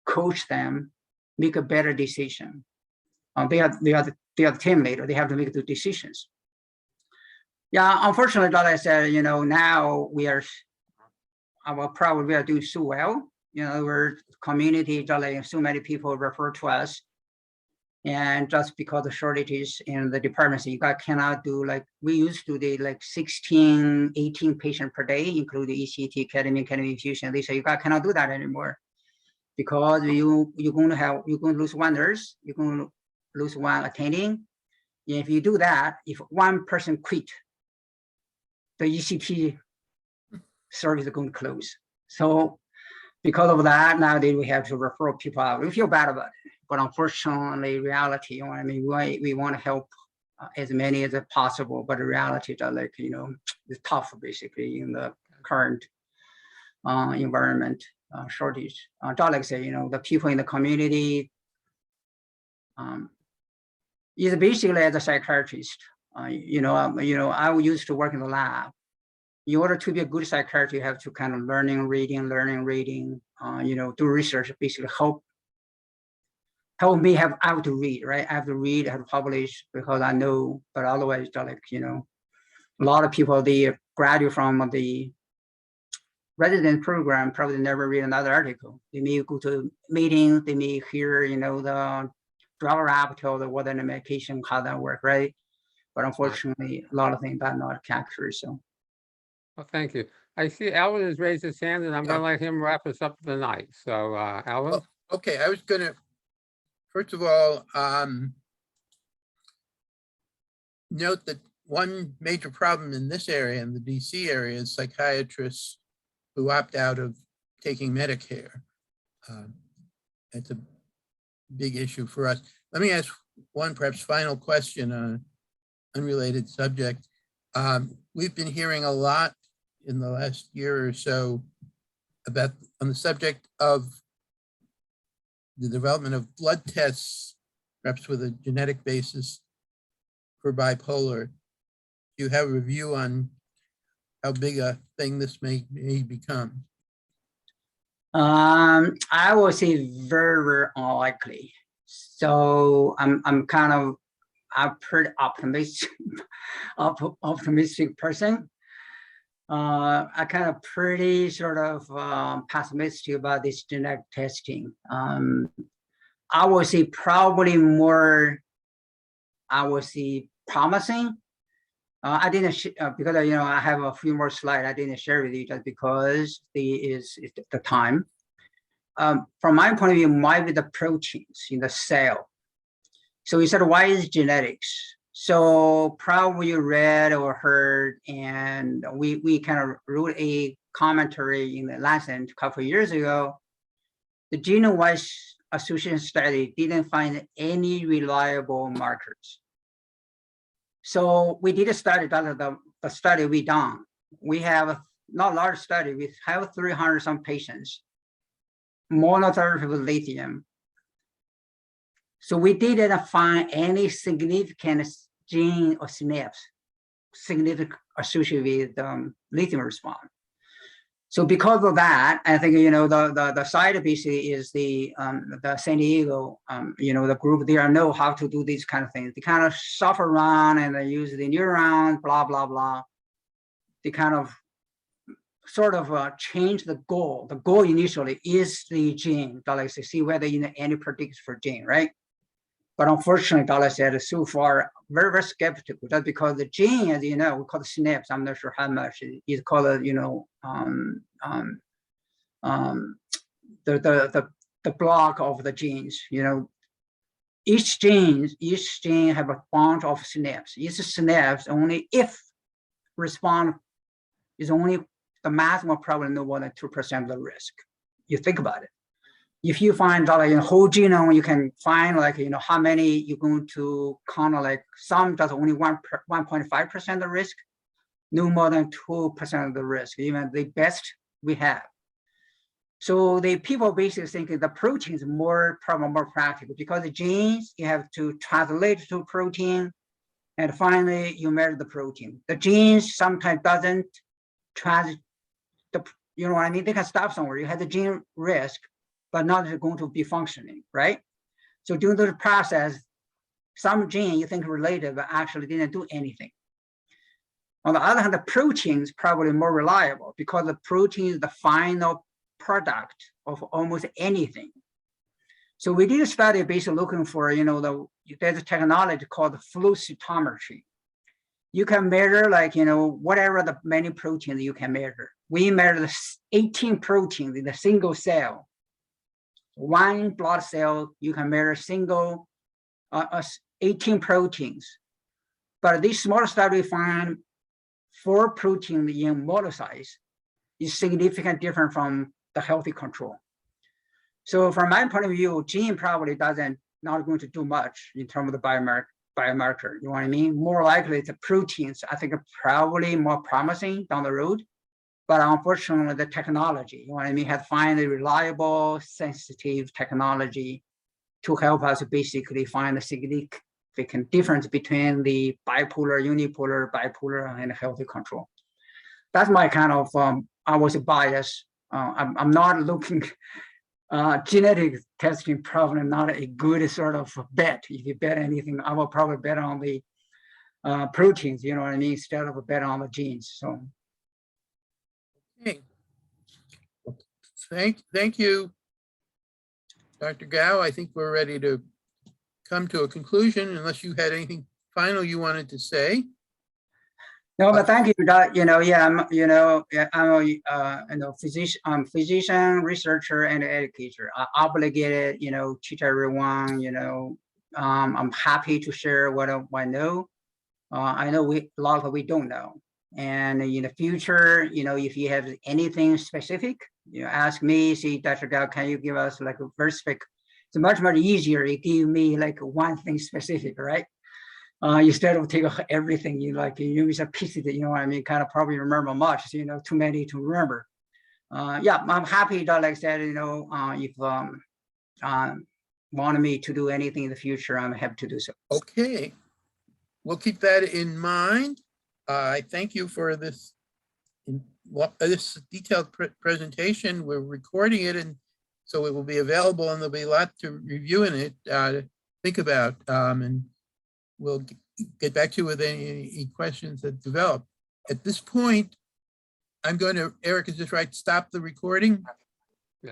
coach them, make a better decision. They are the team leader, they have to make the decisions. Yeah, unfortunately, like I said, you know, now we are doing so well. You know, we're community, like so many people refer to us. And just because of shortages in the departments, you guys cannot do like we used to do like 16, 18 patients per day, including ECT, ketamine infusion. They say you guys cannot do that anymore because you're going to lose one nurse, you're going to lose one attending. And if you do that, if one person quit, the ECT service is going to close. So because of that, nowadays we have to refer people out. We feel bad about it. But unfortunately, reality, you know what I mean? We want to help as many as possible, but the reality that, like, you know, it's tough basically in the current environment, shortage. Just like I say, you know, the people in the community is basically as a psychiatrist. I used to work in the lab. In order to be a good psychiatrist, you have to kind of learning, reading, do research, basically help me I have to read, right? I have to read, I have to publish because I know, but otherwise, like, you know, a lot of people, they graduate from the resident program, probably never read another article. They may go to meetings, they may hear, you know, the driver app tell them what the medication, how that work, right? But unfortunately, a lot of things are not captured, so. Well, thank you. I see Alvin has raised his hand, and I'm going to let him wrap us up for the night. So, Alvin? Well, okay, I was going to, first of all, note that one major problem in this area, in the DC area, is psychiatrists who opt out of taking Medicare. It's a big issue for us. Let me ask one perhaps final question on an unrelated subject. We've been hearing a lot in the last year or so about on the subject of the development of blood tests, perhaps with a genetic basis for bipolar. Do you have a view on how big a thing this may become? I would say very, very unlikely. So I'm pretty optimistic person. I kind of pretty sort of pessimistic about this genetic testing. I would say probably more, I would say promising. I didn't, because you know, I have a few more slides I didn't share with you just because it's the time. From my point of view, might be the proteins in the cell. So you said, why is genetics? So probably you read or heard, and we kind of wrote a commentary in the Lancet a couple of years ago. The genome-wide association study didn't find any reliable markers. So we did a study, the study we done. We have a not large study, we have 300 some patients, monotherapy with lithium. So we didn't find any significant gene or synapse significant associated with lithium response. So because of that, I think, you know, the side basically is the San Diego, you know, the group, they know how to do these kind of things. They kind of shuffle around and they use the neurons, blah, blah, blah. They kind of sort of change the goal. The goal initially is the gene, like to see whether you know any predicts for gene, right? But unfortunately, Dala said so far, very, very skeptical. That's because the gene, as you know, we call it synapse. I'm not sure how much it's called, you know, the block of the genes, you know, each gene have a bunch of synapse. Each synapse only if respond is only the maximum probably no more than 2% of the risk. You think about it. If you find that in whole genome, you can find like, you know, how many you're going to kind of like some that's only 1.5% of the risk, no more than 2% of the risk, even the best we have. So the people basically think the protein is probably more practical because the genes, you have to translate to protein and finally you measure the protein. The genes sometimes doesn't you know what I mean? They can stop somewhere. You have the gene risk, but not going to be functioning, right? So during the process, some gene you think related, but actually didn't do anything. On the other hand, the protein is probably more reliable because the protein is the final product of almost anything. So we did a study basically looking for, you know, there's a technology called the flow cytometry. You can measure like, you know, whatever the many proteins you can measure. We measure the 18 proteins in a single cell. One blood cell, you can measure single 18 proteins. But this small study found 4 proteins in monocytes is significantly different from the healthy control. So from my point of view, gene probably not going to do much in terms of the biomarker, you know what I mean? More likely the proteins, I think are probably more promising down the road. But unfortunately, the technology, you know what I mean, has finally reliable, sensitive technology to help us basically find a significant difference between the bipolar, unipolar, bipolar, and healthy control. That's my kind of, I was biased. I'm not looking, genetic testing probably not a good sort of bet. If you bet anything, I will probably bet on the proteins, you know what I mean, instead of a bet on the genes. So. Okay. Thank you, Dr. Gao. I think we're ready to come to a conclusion unless you had anything final you wanted to say. No, but thank you. You know, yeah, I'm a physician, researcher, and educator. I obligated, you know, teach everyone. You know, I'm happy to share what I know. I know a lot of we don't know. And in the future, you know, if you have anything specific, you know, ask me. See, Dr. Gao, can you give us like a very specific? It's much easier. You give me like one thing specific, right? Instead of take everything, you like you use a piece of it, you know what I mean, kind of probably remember much, so, you know, too many to remember. Yeah, I'm happy that, like I said, you know, if wanted me to do anything in the future, I'm happy to do so. Okay, we'll keep that in mind. I thank you for this detailed presentation. We're recording it, and so it will be available, and there'll be a lot to review in it to think about, and we'll get back to you with any questions that develop. At this point, I'm going to, Eric, is this right? Stop the recording?